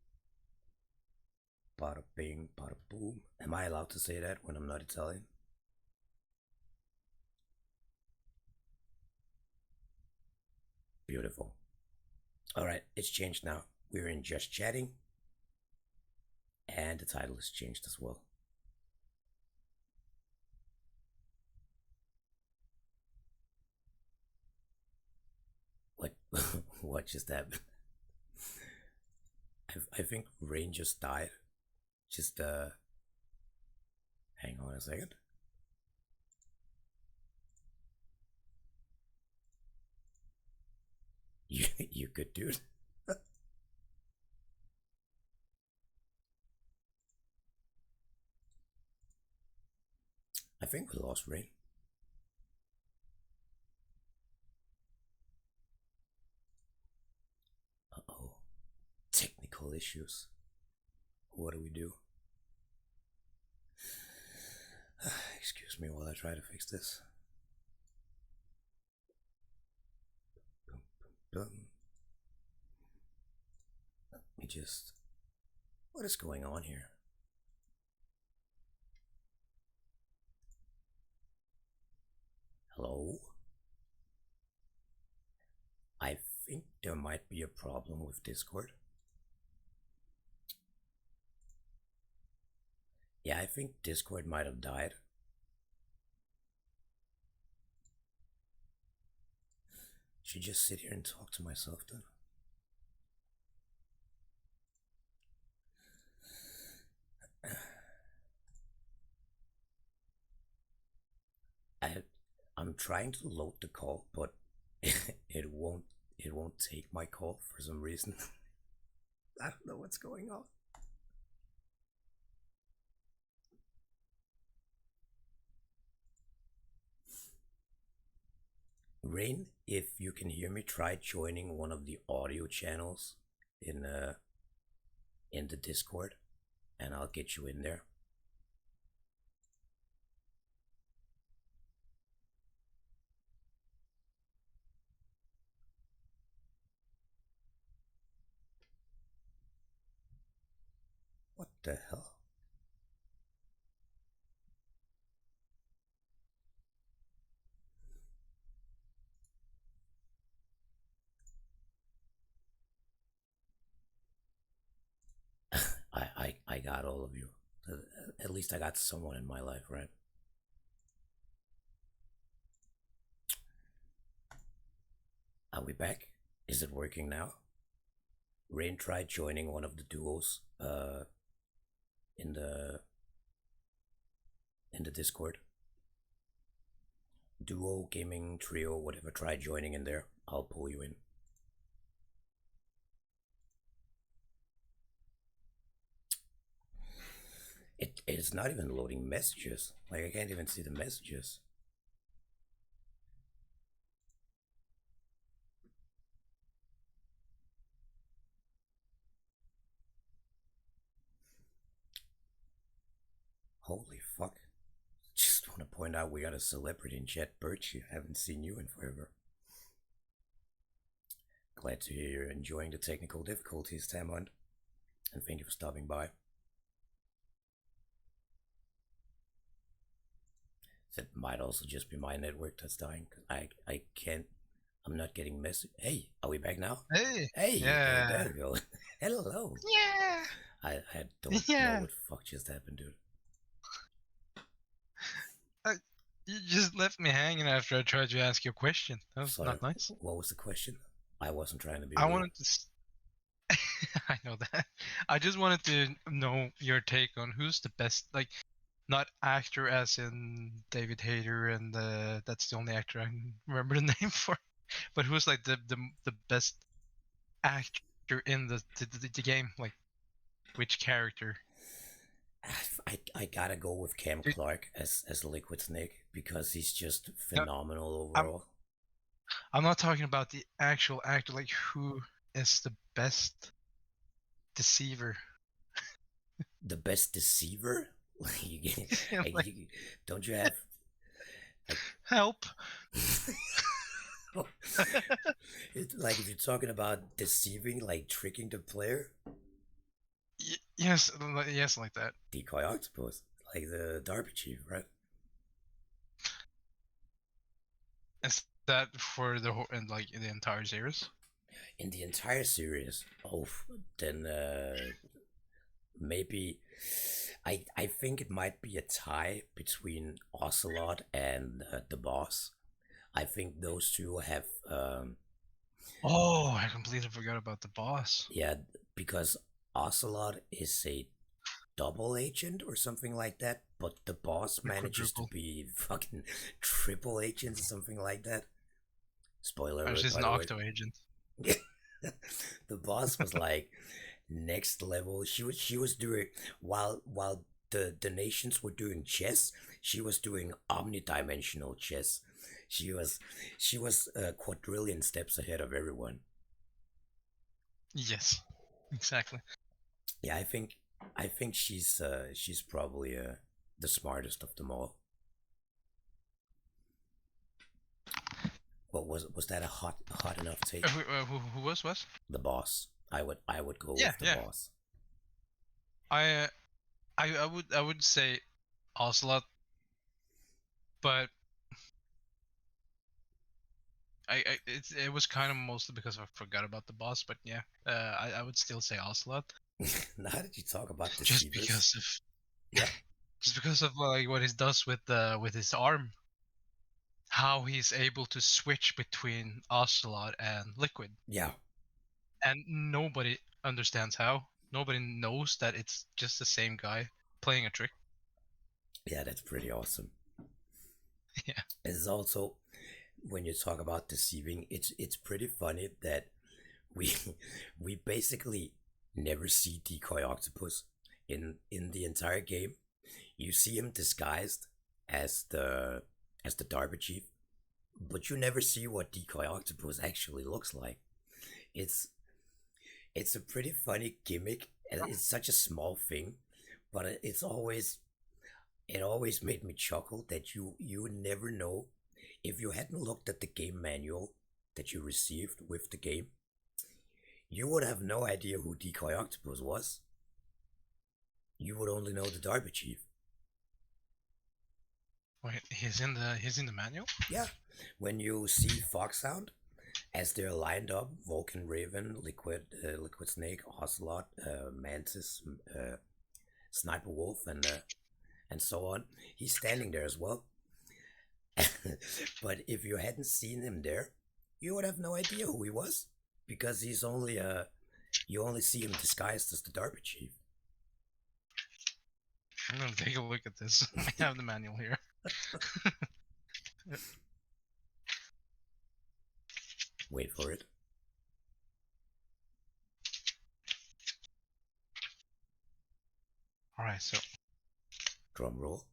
bada bing, bada boom. Am I allowed to say that when I'm not Italian? Beautiful. All right, it's changed now. We're in just chatting, and the title is changed as well. What? What just happened? I think Rain just died. Just hang on a second. You good, dude? I think we lost Rain. Uh oh, technical issues. What do we do? Excuse me while I try to fix this. Let me just. What is going on here? Hello? I think there might be a problem with Discord. Yeah, I think Discord might have died. Should just sit here and talk to myself then. I I'm trying to load the call, but it won't it won't take my call for some reason. I don't know what's going on. Rain, if you can hear me, try joining one of the audio channels in uh in the Discord, and I'll get you in there. What the hell? I got all of you. At least I got someone in my life, right? Are we back? Is it working now? Rain tried joining one of the duos in the Discord. Duo, gaming, trio, whatever, try joining in there. I'll pull you in. It's not even loading messages. Like I can't even see the messages. Holy fuck. Just want to point out we got a celebrity in chat. Birch, I haven't seen you in forever. Glad to hear you're enjoying the technical difficulties, Tamond. And thank you for stopping by. That might also just be my network that's dying. I can't. I'm not getting message. Hey, are we back now? Hey. Hey, Yeah. there we go. Hello. Yeah. I don't know what the fuck just happened, dude. You just left me hanging after I tried to ask you a question. That was Sorry, not nice. what was the question? I wasn't trying to be I rude. wanted to. I know that. I just wanted to know your take on who's the best, like, not actor as in David Hayter, and that's the only actor I can remember the name for, but who's like the best actor in the game, like which character? I gotta go with Cam Dude, Clark as Liquid Snake because he's just no, phenomenal I'm overall. I'm not talking about the actual actor, like who is the best deceiver. The best deceiver? Like, don't you have help. it's like if you're talking about deceiving, like tricking the player, Yes, yes, like that. Decoy Octopus, like the Derby Chief, right? Is that for the whole and like the entire series? In the entire series, oh, then maybe I think it might be a tie between Ocelot and the boss. I think those two have Oh, I completely forgot about the boss. yeah, because Ocelot is a double agent or something like that, but the boss The manages to quadruple. be fucking triple agent or something like that. Spoiler Oh, alert, she's by an the way. octo agent. The boss was like next level. She was doing while the nations were doing chess, she was doing omnidimensional chess. She was quadrillion steps ahead of everyone. Yes, exactly. Yeah, I think she's probably the smartest of them all. What was that a hot enough take? Who was? The boss. I would go Yeah, with the yeah. boss. I I would say Ocelot, but it was kind of mostly because I forgot about the boss. But yeah, I would still say Ocelot. Now that you talk about Just deceivers, because of yeah, just because of like what he does with his arm, how he's able to switch between Ocelot and Liquid, yeah, and nobody understands how. Nobody knows that it's just the same guy playing a trick. yeah, that's pretty awesome. Yeah. It's also when you talk about deceiving, it's pretty funny that we we basically never see Decoy Octopus in the entire game. You see him disguised as the Darby Chief, but you never see what Decoy Octopus actually looks like. It's it's a pretty funny gimmick, and it's such a small thing, but it always made me chuckle that you never know if you hadn't looked at the game manual that you received with the game, you would have no idea who Decoy Octopus was. You would only know the Darby Chief. Wait, he's in the manual? Yeah, when you see Foxhound as they're lined up, Vulcan Raven, Liquid Snake, Ocelot, Mantis, Sniper Wolf, and so on. He's standing there as well. But if you hadn't seen him there, you would have no idea who he was because he's only you only see him disguised as the Darby Chief. I'm gonna take a look at this. I have the manual here. Wait for it. All right, so Drum roll.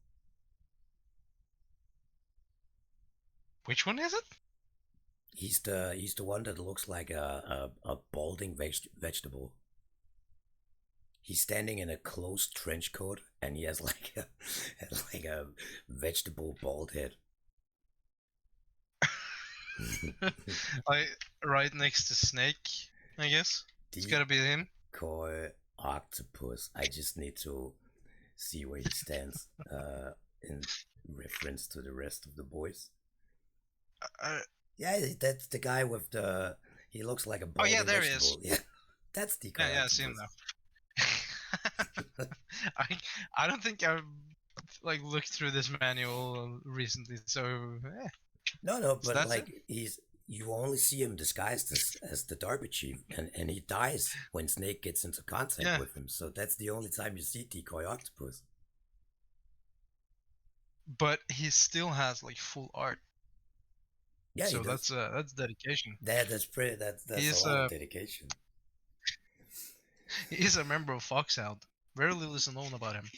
which one is it? He's the one that looks like a balding vegetable. He's standing in a closed trench coat and he has like a vegetable bald head. Like right next to Snake, I guess. It's gotta be him. Decoy Octopus. I just need to see where he stands in reference to the rest of the boys. Yeah, that's the guy with the. He looks like a balding there vegetable. he is. Yeah, that's Decoy Yeah, I Octopus. see him now. I don't think I've like looked through this manual recently, so No, but that's like you only see him disguised as the Darby Chief, and he dies when Snake gets into contact with him. So that's the only time you see Decoy Octopus. But he still has like full art. Yeah, so that's dedication. That's pretty. That's He's a lot of dedication. He is a member of Foxhound. Very little is known about him.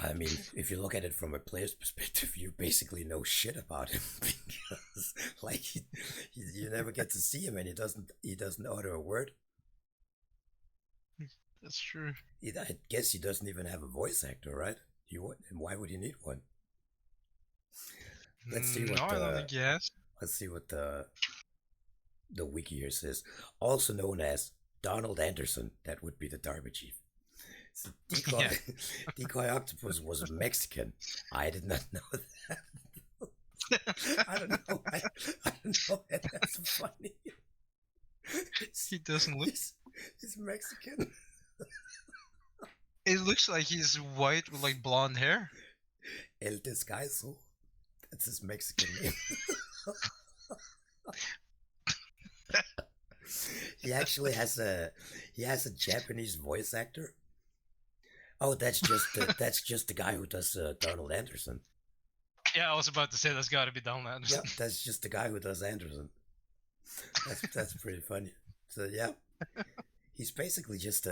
I mean, if you look at it from a player's perspective, you basically know shit about him because, like, you never get to see him, and he doesn't utter a word. That's true. I guess he doesn't even have a voice actor, right? Why would he need one? Let's see what. No, I don't think he has. Let's see what the wiki here says. Also known as Donald Anderson, that would be the Darby Chief. So Decoy Octopus was Mexican. I did not know that. I don't know. I don't know. That's funny. He doesn't look. He's Mexican. It looks like he's white with like blonde hair. El Descaiso. That's his Mexican name. He actually has a Japanese voice actor. Oh, that's just the guy who does Donald Anderson. Yeah, I was about to say that's got to be Donald Anderson. Yeah, that's just the guy who does Anderson. That's pretty funny. So yeah, he's basically just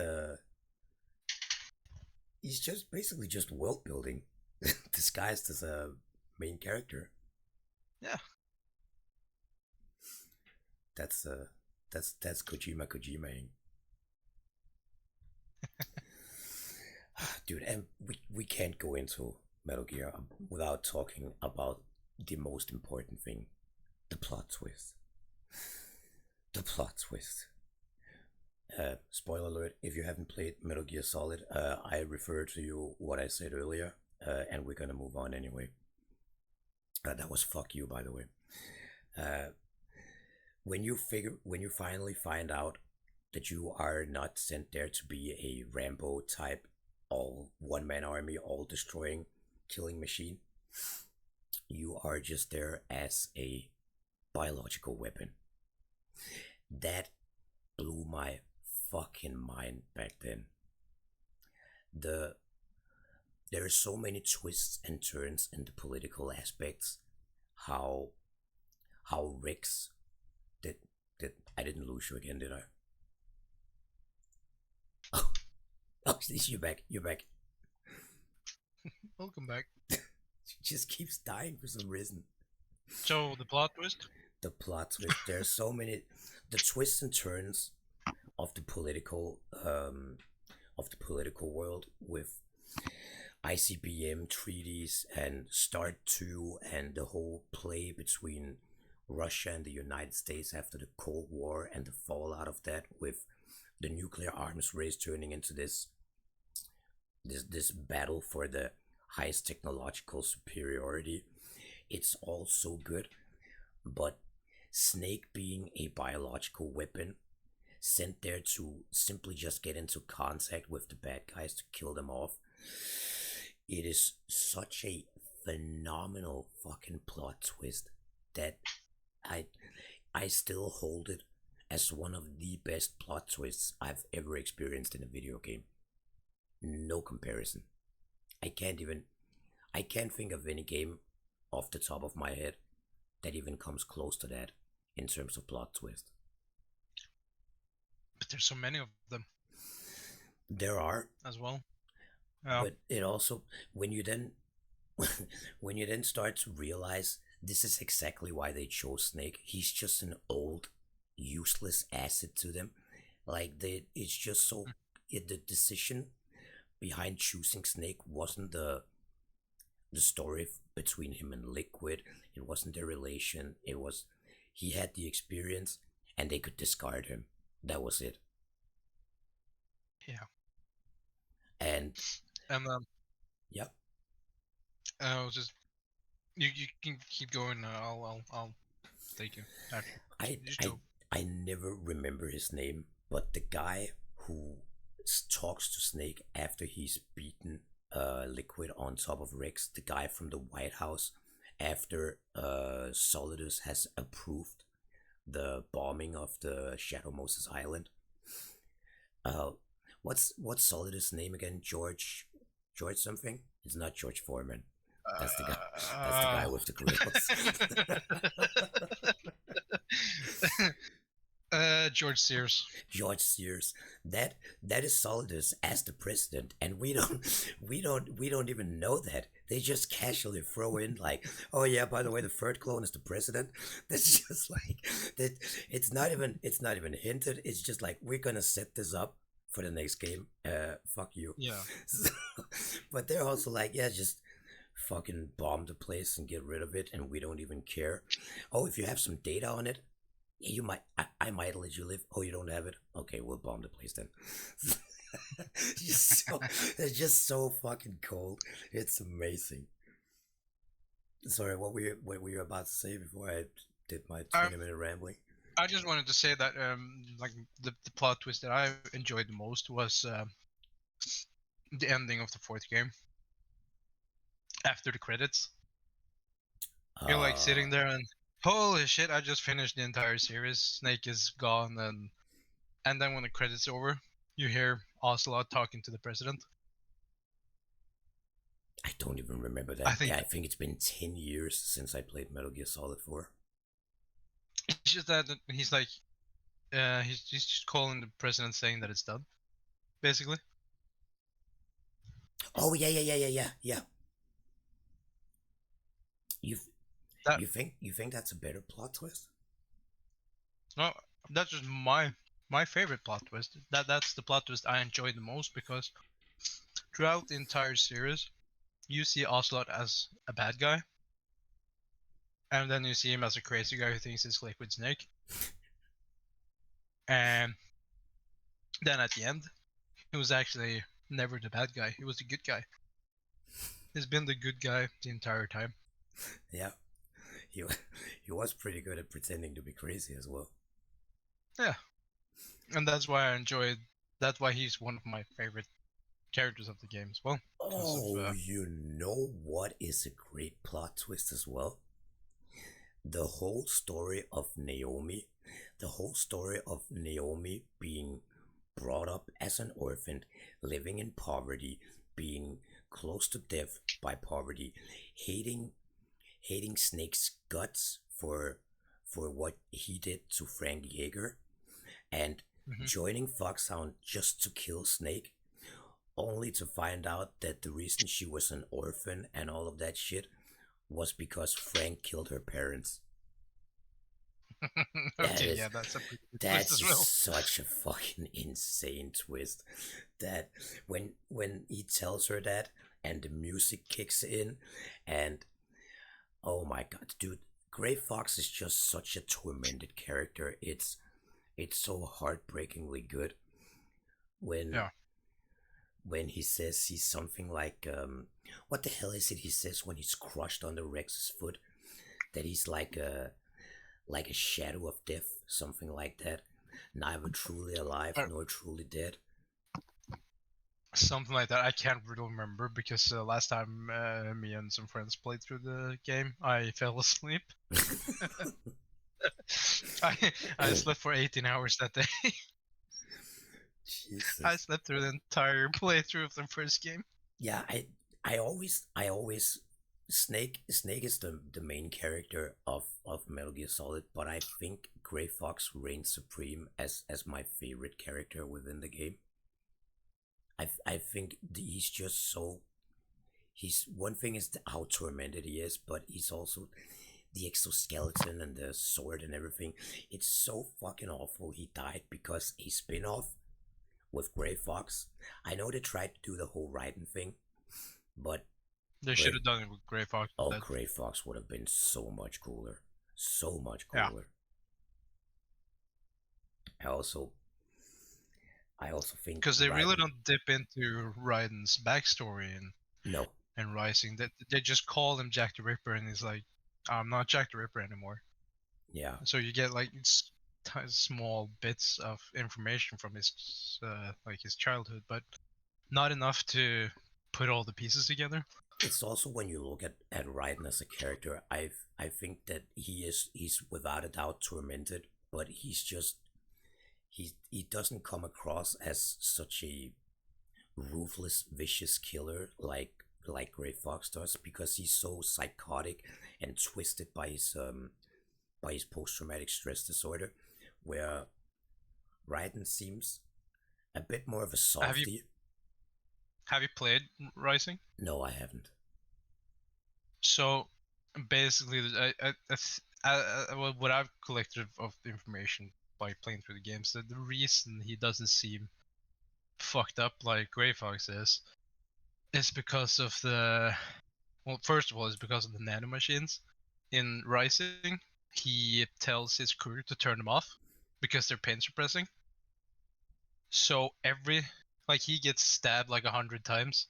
basically just world building disguised as a main character. Yeah. That's Kojimaing. Dude, and we can't go into Metal Gear without talking about the most important thing, the plot twist. The plot twist. Spoiler alert, if you haven't played Metal Gear Solid, I refer to you what I said earlier, and we're gonna move on anyway. That was fuck you, by the way. When you finally find out that you are not sent there to be a Rambo type, all one-man army, all destroying, killing machine, you are just there as a biological weapon. That blew my fucking mind back then. There are so many twists and turns in the political aspects how Rex did did I didn't lose you again, did I? Oh, oh, you're back. You're back. Welcome back. She just keeps dying for some reason. So the plot twist. The plot twist. There's so many, the twists and turns of the political world with ICBM treaties and Start 2 and the whole play between Russia and the United States after the Cold War and the fallout of that with the nuclear arms race turning into this battle for the highest technological superiority. It's all so good, but Snake being a biological weapon sent there to simply just get into contact with the bad guys to kill them off. It is such a phenomenal fucking plot twist that I I still hold it as one of the best plot twists I've ever experienced in a video game. No comparison. I can't even I can't think of any game off the top of my head that even comes close to that in terms of plot twist. But there's so many of them There are, as well. Yeah. but it also when you then when you then start to realize this is exactly why they chose Snake. He's just an old, useless asset to them. Like it's just so the decision behind choosing Snake wasn't the story between him and Liquid. It wasn't their relation. It was he had the experience and they could discard him. That was it. Yeah. And And yep, I was just you can keep going. I'll take you. After. I Just I go. I never remember his name, but the guy who talks to Snake after he's beaten Liquid on top of Rex, the guy from the White House, after Solidus has approved the bombing of the Shadow Moses Island. Uh, what's Solidus' name again? George something? It's not George Foreman. That's the guy. That's the guy with the grills. George Sears. George Sears. That is Solidus as the president, and we don't even know that. They just casually throw in like, oh yeah, by the way, the third clone is the president. That's just like that. It's not even hinted. It's just like we're gonna set this up for the next game. Fuck you. Yeah. So, but they're also like, yeah, just fucking bomb the place and get rid of it, and we don't even care. Oh, if you have some data on it, yeah, you might. I might let you live. Oh, you don't have it? Okay, we'll bomb the place then. just so, it's just so fucking cold. It's amazing. Sorry, what were you about to say before I did my 20-minute rambling? I just wanted to say that like the plot twist that I enjoyed the most was the ending of the fourth game after the credits. You're like sitting there and holy shit! I just finished the entire series. Snake is gone, and then when the credits over, you hear Ocelot talking to the president. I don't even remember that. I think it's been 10 years since I played Metal Gear Solid 4. It's just that he's like, he's just calling the president saying that it's done, basically. Oh yeah. You think that's a better plot twist? No, that's just my favorite plot twist. That's the plot twist I enjoyed the most because throughout the entire series, you see Ocelot as a bad guy, and then you see him as a crazy guy who thinks he's Liquid Snake. And then at the end, he was actually never the bad guy. He was the good guy. He's been the good guy the entire time. Yeah, he was pretty good at pretending to be crazy as well. Yeah, and that's why I enjoyed. That's why he's one of my favorite characters of the game as well. Oh, you know what is a great plot twist as well? The whole story of Naomi. The whole story of Naomi being brought up as an orphan, living in poverty, being close to death by poverty, hating hating Snake's guts for what he did to Frank Yeager, and Hmm. joining Foxhound just to kill Snake, only to find out that the reason she was an orphan and all of that shit was because Frank killed her parents. That Okay, is yeah, that's a pretty good twist that's as well. just such a fucking insane twist. That when he tells her that and the music kicks in, and oh my god, dude, Gray Fox is just such a tormented character. It's so heartbreakingly good when Yeah. when he says he's something like what the hell is it he says when he's crushed under Rex's foot, that he's like a shadow of death, something like that, neither truly alive Uh, nor truly dead. Something like that. I can't really remember because last time me and some friends played through the game, I fell asleep. I slept for 18 hours that day. I Jesus. slept through the entire playthrough of the first game. Yeah, I always Snake is the main character of Metal Gear Solid, but I think Gray Fox reigns supreme as my favorite character within the game. I think he's just so he's one thing is how tormented he is, but he's also the exoskeleton and the sword and everything. It's so fucking awful he died because a spin-off with Gray Fox. I know they tried to do the whole Raiden thing, but They should Gray have done it with Grey Fox oh, instead. Gray Fox would have been so much cooler. So much Yeah, cooler. I also I also think because they really Raiden. don't dip into Raiden's backstory No. in Rising. That they just call him Jack the Ripper, and he's like, "I'm not Jack the Ripper anymore." Yeah. So you get like small bits of information from his like his childhood, but not enough to put all the pieces together. It's also when you look at Raiden as a character, I think that he's without a doubt tormented, but he's just he doesn't come across as such a ruthless, vicious killer like Gray Fox does because he's so psychotic and twisted by his post traumatic stress disorder, where Raiden seems a bit more of a Have you softie. have you played Rising? No, I haven't. So basically, what I've collected of the information by playing through the games, that the reason he doesn't seem fucked up like Grey Fox is because of the well, first of all, it's because of the nanomachines. In Rising, he tells his crew to turn them off because they're pain suppressing. So he gets stabbed like 100 times,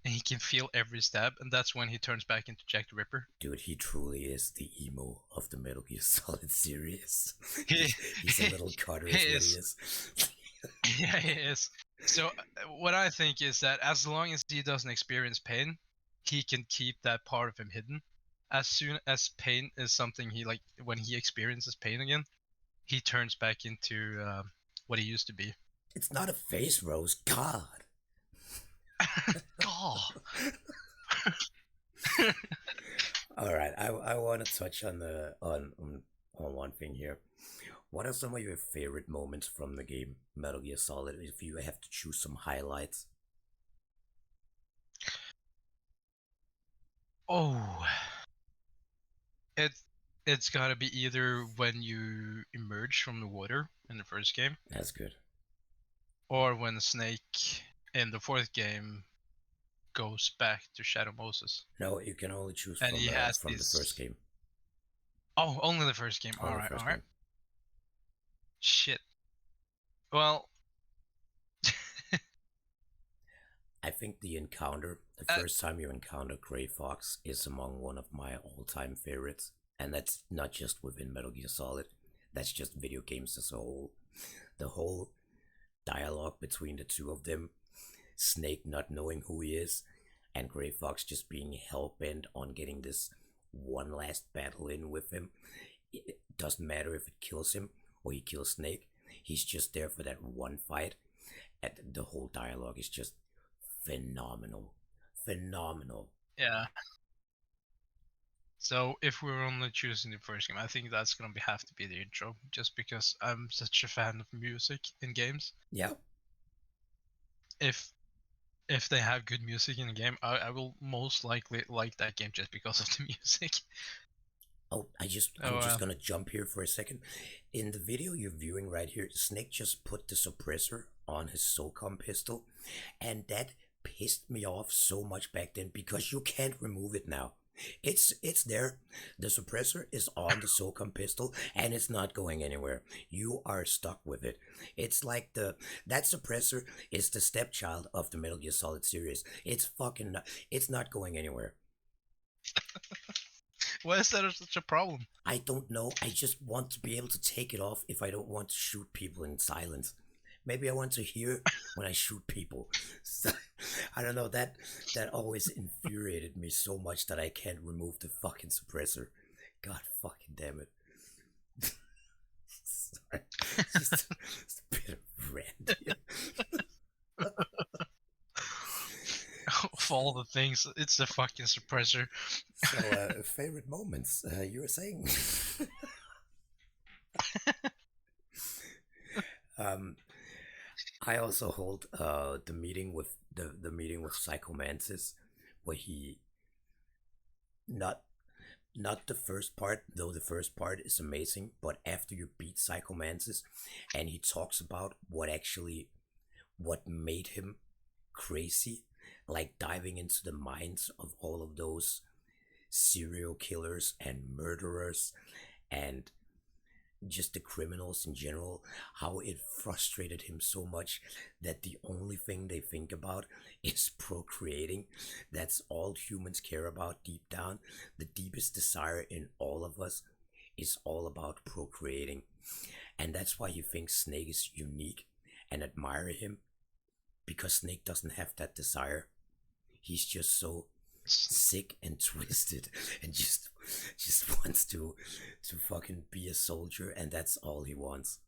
and he can feel every stab, and that's when he turns back into Jack the Ripper. Dude, he truly is the emo of the Metal Gear Solid series. He, He's a little cutter, he is what he is, is. yeah, he is. So what I think is that as long as he doesn't experience pain, he can keep that part of him hidden. As soon as pain is something he like, when he experiences pain again, he turns back into what he used to be. It's not a face, Rose. God. God. All right, I want to touch on the on one thing here. What are some of your favorite moments from the game Metal Gear Solid? If you have to choose some highlights. Oh, it it's gotta be either when you emerge from the water in the first game, That's good. or when Snake in the fourth game goes back to Shadow Moses, No, you can only choose and he has from the first these. game. Oh, only the first game. Only All the right, all first right. game. Shit. Well, I think the uh, first time you encounter Gray Fox, is among one of my all-time favorites, and that's not just within Metal Gear Solid. That's just video games as a whole. The whole dialogue between the two of them, Snake not knowing who he is, and Gray Fox just being hell bent on getting this one last battle in with him. It doesn't matter if it kills him or he kills Snake. He's just there for that one fight. And the whole dialogue is just phenomenal. Phenomenal. yeah. So if we're only choosing the first game, I think that's gonna have to be the intro, just because I'm such a fan of music in games. Yeah. If if they have good music in a game, I will most likely like that game just because of the music. Oh, Oh, I'm just gonna jump here for a second. In the video you're viewing right here, Snake just put the suppressor on his SOCOM pistol, and that pissed me off so much back then because you can't remove it now. It's there. The suppressor is on the SOCOM pistol and it's not going anywhere. You are stuck with it. It's like that suppressor is the stepchild of the Metal Gear Solid series. It's not going anywhere. why is that such a problem? I don't know. I just want to be able to take it off if I don't want to shoot people in silence. Maybe I want to hear when I shoot people. So, I don't know. That always infuriated me so much that I can't remove the fucking suppressor. God fucking damn it. Sorry. Just a bit of rant here. Of all the things, it's the fucking suppressor. So, favorite moments, you were saying? um, I also hold the meeting with the meeting with Psychomantis, where he not not the first part, though the first part is amazing, but after you beat Psychomantis, and he talks about what made him crazy, like diving into the minds of all of those serial killers and murderers and just the criminals in general, how it frustrated him so much that the only thing they think about is procreating. That's all humans care about deep down. The deepest desire in all of us is all about procreating. And that's why you think Snake is unique and admire him, because Snake doesn't have that desire. He's just so sick and twisted and just wants to fucking be a soldier, and that's all he wants.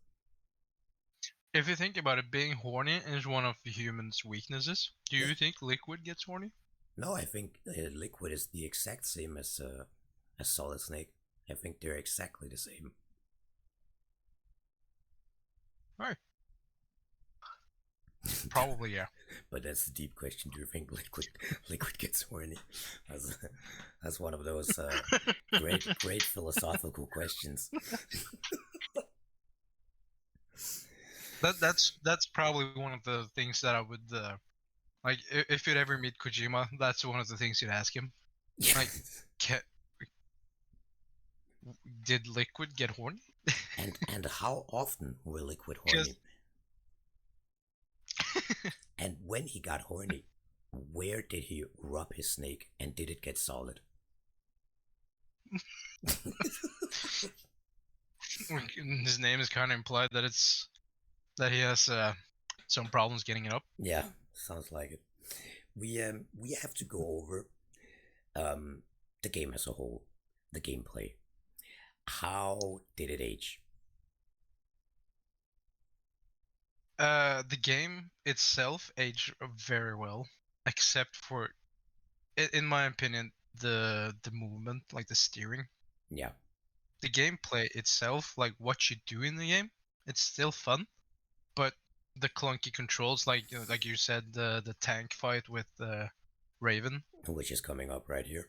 If you think about it, being horny is one of the human's weaknesses. Do Yeah. you think Liquid gets horny? No, I think Liquid is the exact same as Solid Snake. I think they're exactly the same. Alright. Probably, yeah. But that's a deep question. Do you think Liquid gets horny? That's, that's one of those great philosophical questions. That's probably one of the things that I would like. If you'd ever meet Kojima, that's one of the things you'd ask him. Like, ca- did Liquid get horny? and how often were Liquid Because horny? And when he got horny, where did he rub his snake, and did it get solid? his name is kind of implied that it's that he has some problems getting it up. Yeah, sounds like it. We have to go over the game as a whole, the gameplay. How did it age? The game itself aged very well, except for, in my opinion, the movement, like the steering. Yeah. The gameplay itself, like what you do in the game, it's still fun, but the clunky controls, like like you said, the tank fight with Raven. Which is coming up right here.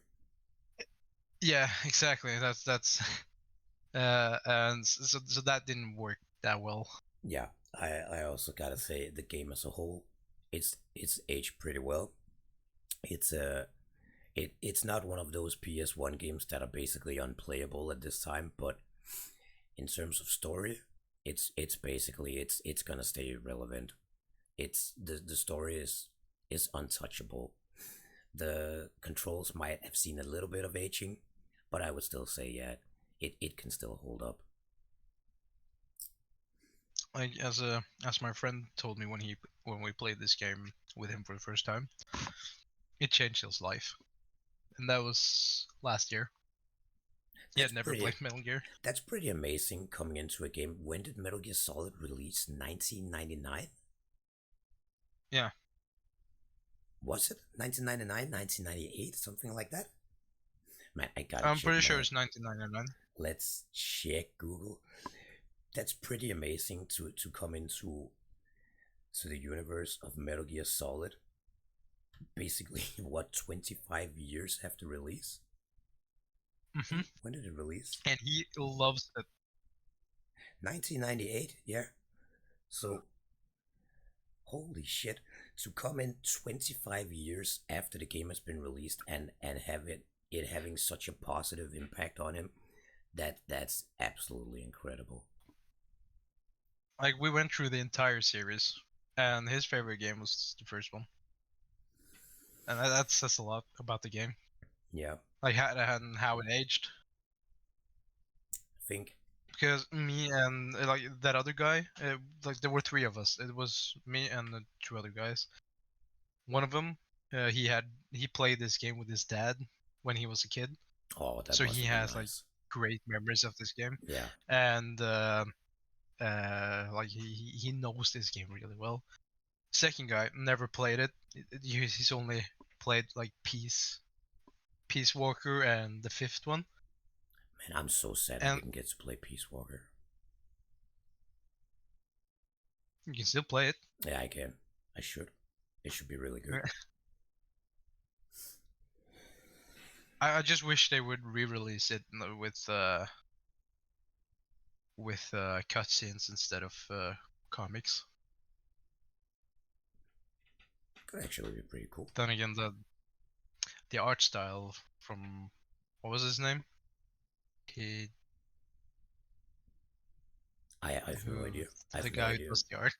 Yeah, exactly. That's and so that didn't work that well. Yeah, I also gotta say the game as a whole, it's aged pretty well. It's it's not one of those PS1 games that are basically unplayable at this time, but in terms of story, it's basically it's gonna stay relevant. It's the story is untouchable. The controls might have seen a little bit of aging, but I would still say yeah, it can still hold up. Like as my friend told me when we played this game with him for the first time, it changed his life, and that was last year. He That's had never pretty played Metal Gear. that's pretty amazing coming into a game. When did Metal Gear Solid release? 1999? Yeah, Was it 1999, 1998, something like that? Man, I gotta I'm check pretty sure my. it's 1999. Let's check Google. That's pretty amazing to come into the universe of Metal Gear Solid. Basically, what 25 years after release? Hmm. When did it release? And he loves it. 1998. Yeah. So holy shit, to come in 25 years after the game has been released and have it having such a positive impact on him, that's absolutely incredible. Like, we went through the entire series, and his favorite game was the first one. And that says a lot about the game. Yeah, Like, how it aged. I think. Because me and like that other guy, like there were three of us. It was me and the two other guys. One of them, he played this game with his dad when he was a kid, Oh, that so must he have been has like nice. great memories of this game, Yeah. and like he knows this game really well. Second guy never played it. He's only played like Peace Walker and the fifth one, Man, I'm so sad I and didn't get to play Peace Walker. you can still play it. Yeah, I can. I should. It should be really good. I just wish they would re-release it with cutscenes instead of comics. Could actually be pretty cool. Then again, the art style from what was his name? He I have no idea. I the have no guy who idea. does the art.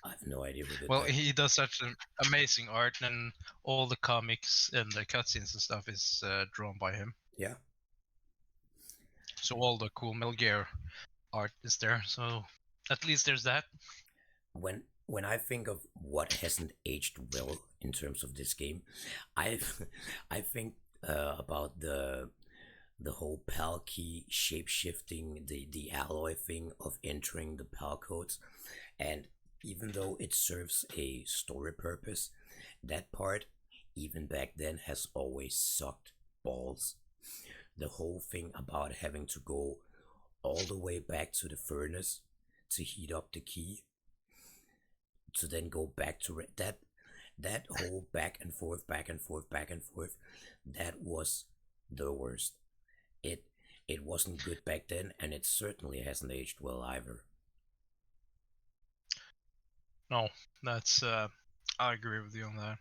I have no idea who did Well, that. he does such an amazing art, and all the comics and the cutscenes and stuff is drawn by him. Yeah. So all the cool Metal Gear art is there. So at least there's that. When I think of what hasn't aged well in terms of this game, I I think about the whole PAL key shape shifting, the alloy thing of entering the PAL codes, and even though it serves a story purpose, that part even back then has always sucked balls. The whole thing about having to go all the way back to the furnace to heat up the key to then go back to that whole back and forth, back and forth, back and forth, that was the worst. It it wasn't good back then, and it certainly hasn't aged well either. No, that's I agree with you on that.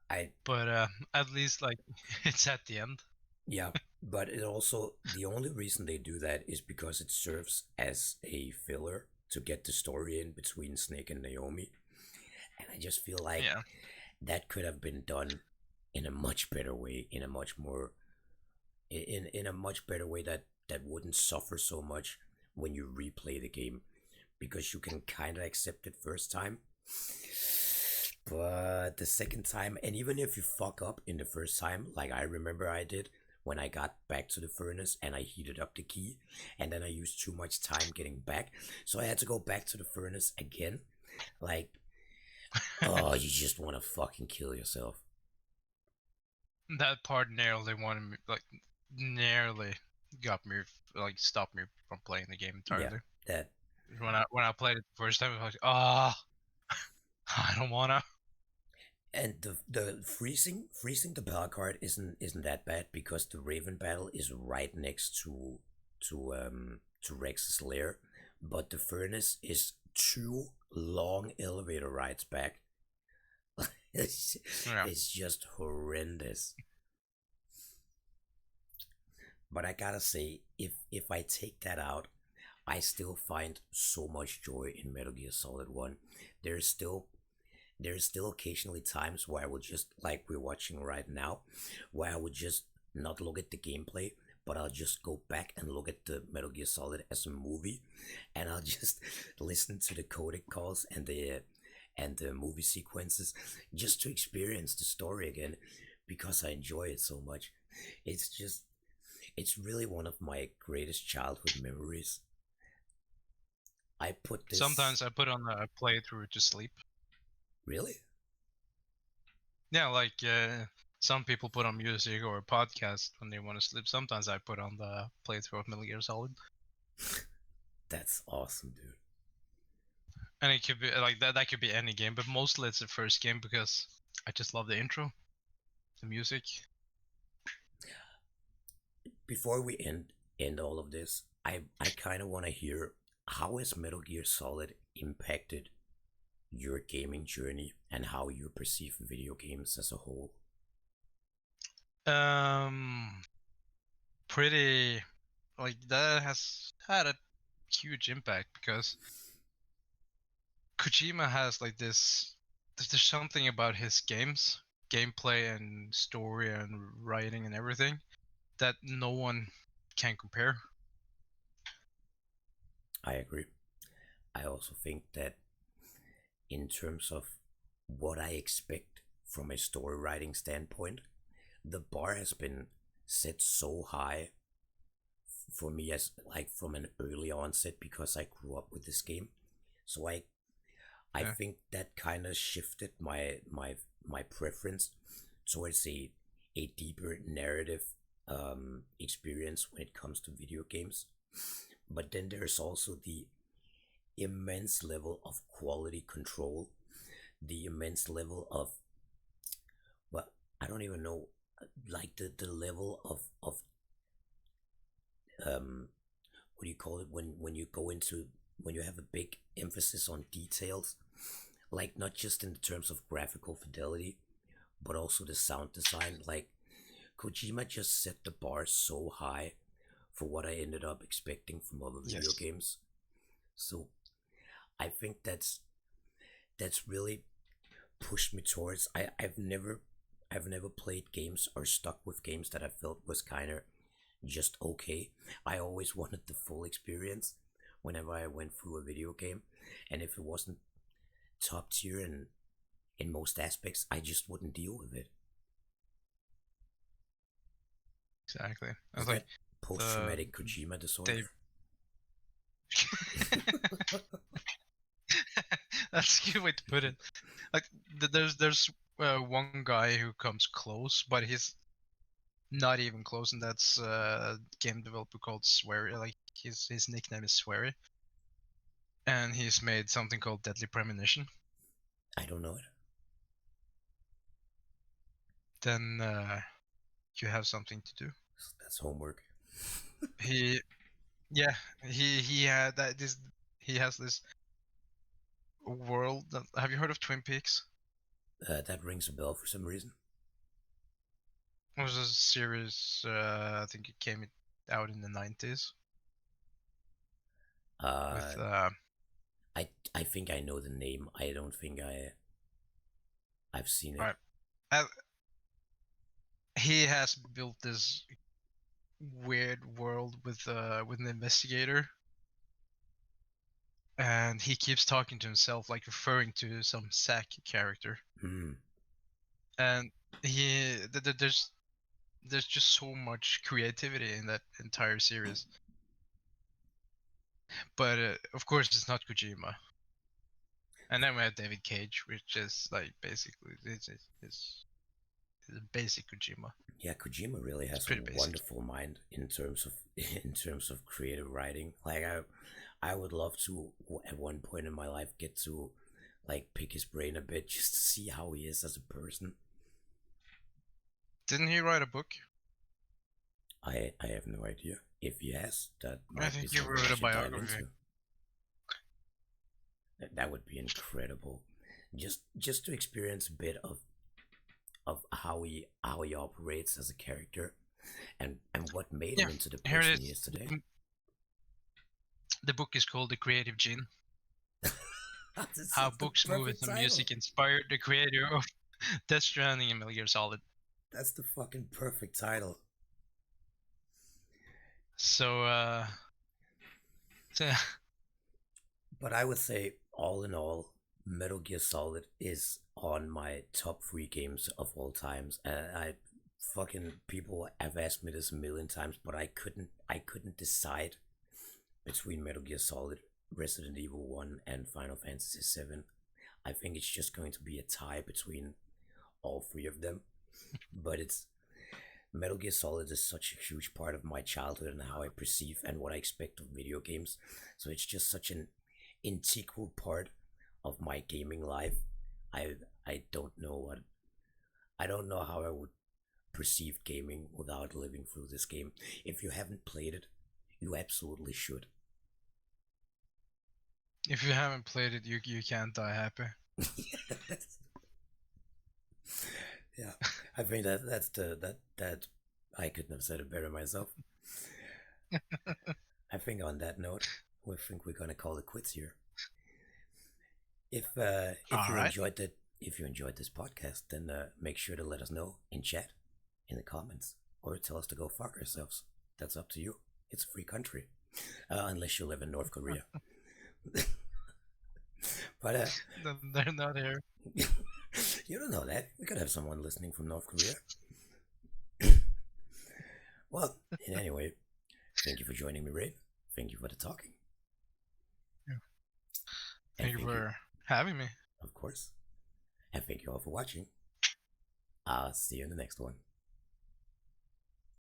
I But at least like it's at the end. Yeah, but it also the only reason they do that is because it serves as a filler to get the story in between Snake and Naomi, and I just feel like Yeah. that could have been done in a much better way, in a much more in a much better way that wouldn't suffer so much when you replay the game because you can kind of accept it first time, but the second time, and even if you fuck up in the first time, like I remember I did when I got back to the furnace and I heated up the key, and then I used too much time getting back, so I had to go back to the furnace again. Like, oh, you just want to fucking kill yourself. That part nearly wanted me, like nearly got me, like stopped me from playing the game Yeah, entirely. that When I played it the first time, I was like, ah, I don't wanna. and the freezing the power card isn't that bad because the Raven battle is right next to Rex's lair, but the furnace is two long elevator rides back. it's, Yeah. it's just horrendous. But I gotta say, if I take that out, I still find so much joy in Metal Gear Solid One. There's still there's still occasionally times where I would just like we're watching right now, where I would just not look at the gameplay, but I'll just go back and look at the Metal Gear Solid as a movie, and I'll just listen to the codec calls and the movie sequences just to experience the story again because I enjoy it so much. It's just it's really one of my greatest childhood memories. I put this Sometimes I put on a playthrough to sleep. really. Yeah, like Some people put on music or a podcast when they want to sleep. Sometimes I put on the playthrough of Metal Gear Solid, That's awesome, dude. and it could be like that. That could be any game, but mostly it's the first game because I just love the intro, the music. Before we end all of this, I kind of want to hear how has Metal Gear Solid impacted your gaming journey and how you perceive video games as a whole. Um, Pretty like that has had a huge impact because Kojima has like this. There's something about his games, gameplay and story and writing and everything that no one can compare. I agree. I also think that in terms of what I expect from a story writing standpoint, the bar has been set so high for me as like from an early onset because I grew up with this game. So I Yeah. think that kind of shifted my preference towards a deeper narrative experience when it comes to video games. But then there's also the immense level of quality control, the immense level of, well, I don't even know, like the level of what do you call it when you go into when you have a big emphasis on details, like not just in the terms of graphical fidelity, but also the sound design. Like Kojima just set the bar so high for what I ended up expecting from other video Yes. games. So I think that's really pushed me towards. I've never played games or stuck with games that I felt was kind of just okay. I always wanted the full experience whenever I went through a video game, and if it wasn't top tier in most aspects, I just wouldn't deal with it. Exactly. I Is was like that post the traumatic Kojima they. disorder? That's a good way to put it. Like there's one guy who comes close, but he's not even close, and that's a game developer called Swery. Like his nickname is Swery, and he's made something called Deadly Premonition. I don't know it. Then you have something to do. That's homework. He yeah he had that this he has this world. Have you heard of Twin Peaks? That rings a bell for some reason. It was a series. I think it came out in the 90s with Uh, I think I know the name. I don't think I've seen it. right. Uh, he has built this weird world with an investigator, and he keeps talking to himself, like referring to some Zack character, Hmm. and there's just so much creativity in that entire series. But of course, it's not Kojima. And then we have David Cage, which is like basically it's a basic Kojima. Yeah, Kojima really It's has a pretty basic. wonderful mind in terms of in terms of creative writing. Like I would love to at one point in my life get to like pick his brain a bit just to see how he is as a person. Didn't he write a book? I have no idea. If yes, that I might be think he something I wrote a should dive biography. into. That would be incredible. Just to experience a bit of how he operates as a character and what made Yeah, him into the here person it he is. is today. The book is called The Creative Gene. That's How such the books, movies, perfect and title. music inspired the creator of Death Stranding and Metal Gear Solid. That's the fucking perfect title. So, so But I would say, all in all, Metal Gear Solid is on my top three games of all times. I fucking people have asked me this a million times, but I couldn't decide between Metal Gear Solid, Resident Evil 1, and Final Fantasy 7. I think it's just going to be a tie between all three of them. but it's Metal Gear Solid is such a huge part of my childhood and how I perceive and what I expect of video games. So it's just such an integral part of my gaming life. I I don't know what I don't know how I would perceive gaming without living through this game. If you haven't played it, you absolutely should. If you haven't played it, you can't die happy. Yeah, I think that's that I couldn't have said it better myself. I think on that note, we think we're gonna call it quits here. If All you right. enjoyed it, if you enjoyed this podcast, then make sure to let us know in chat, in the comments, or tell us to go fuck ourselves. That's up to you. It's a free country, unless you live in North Korea. But They're not here. you don't know that. We could have someone listening from North Korea. Well, in any way, thank you for joining me, Ray. Thank you for the talking. Yeah. And Thank you for having me. of course. And thank you all for watching. I'll see you in the next one.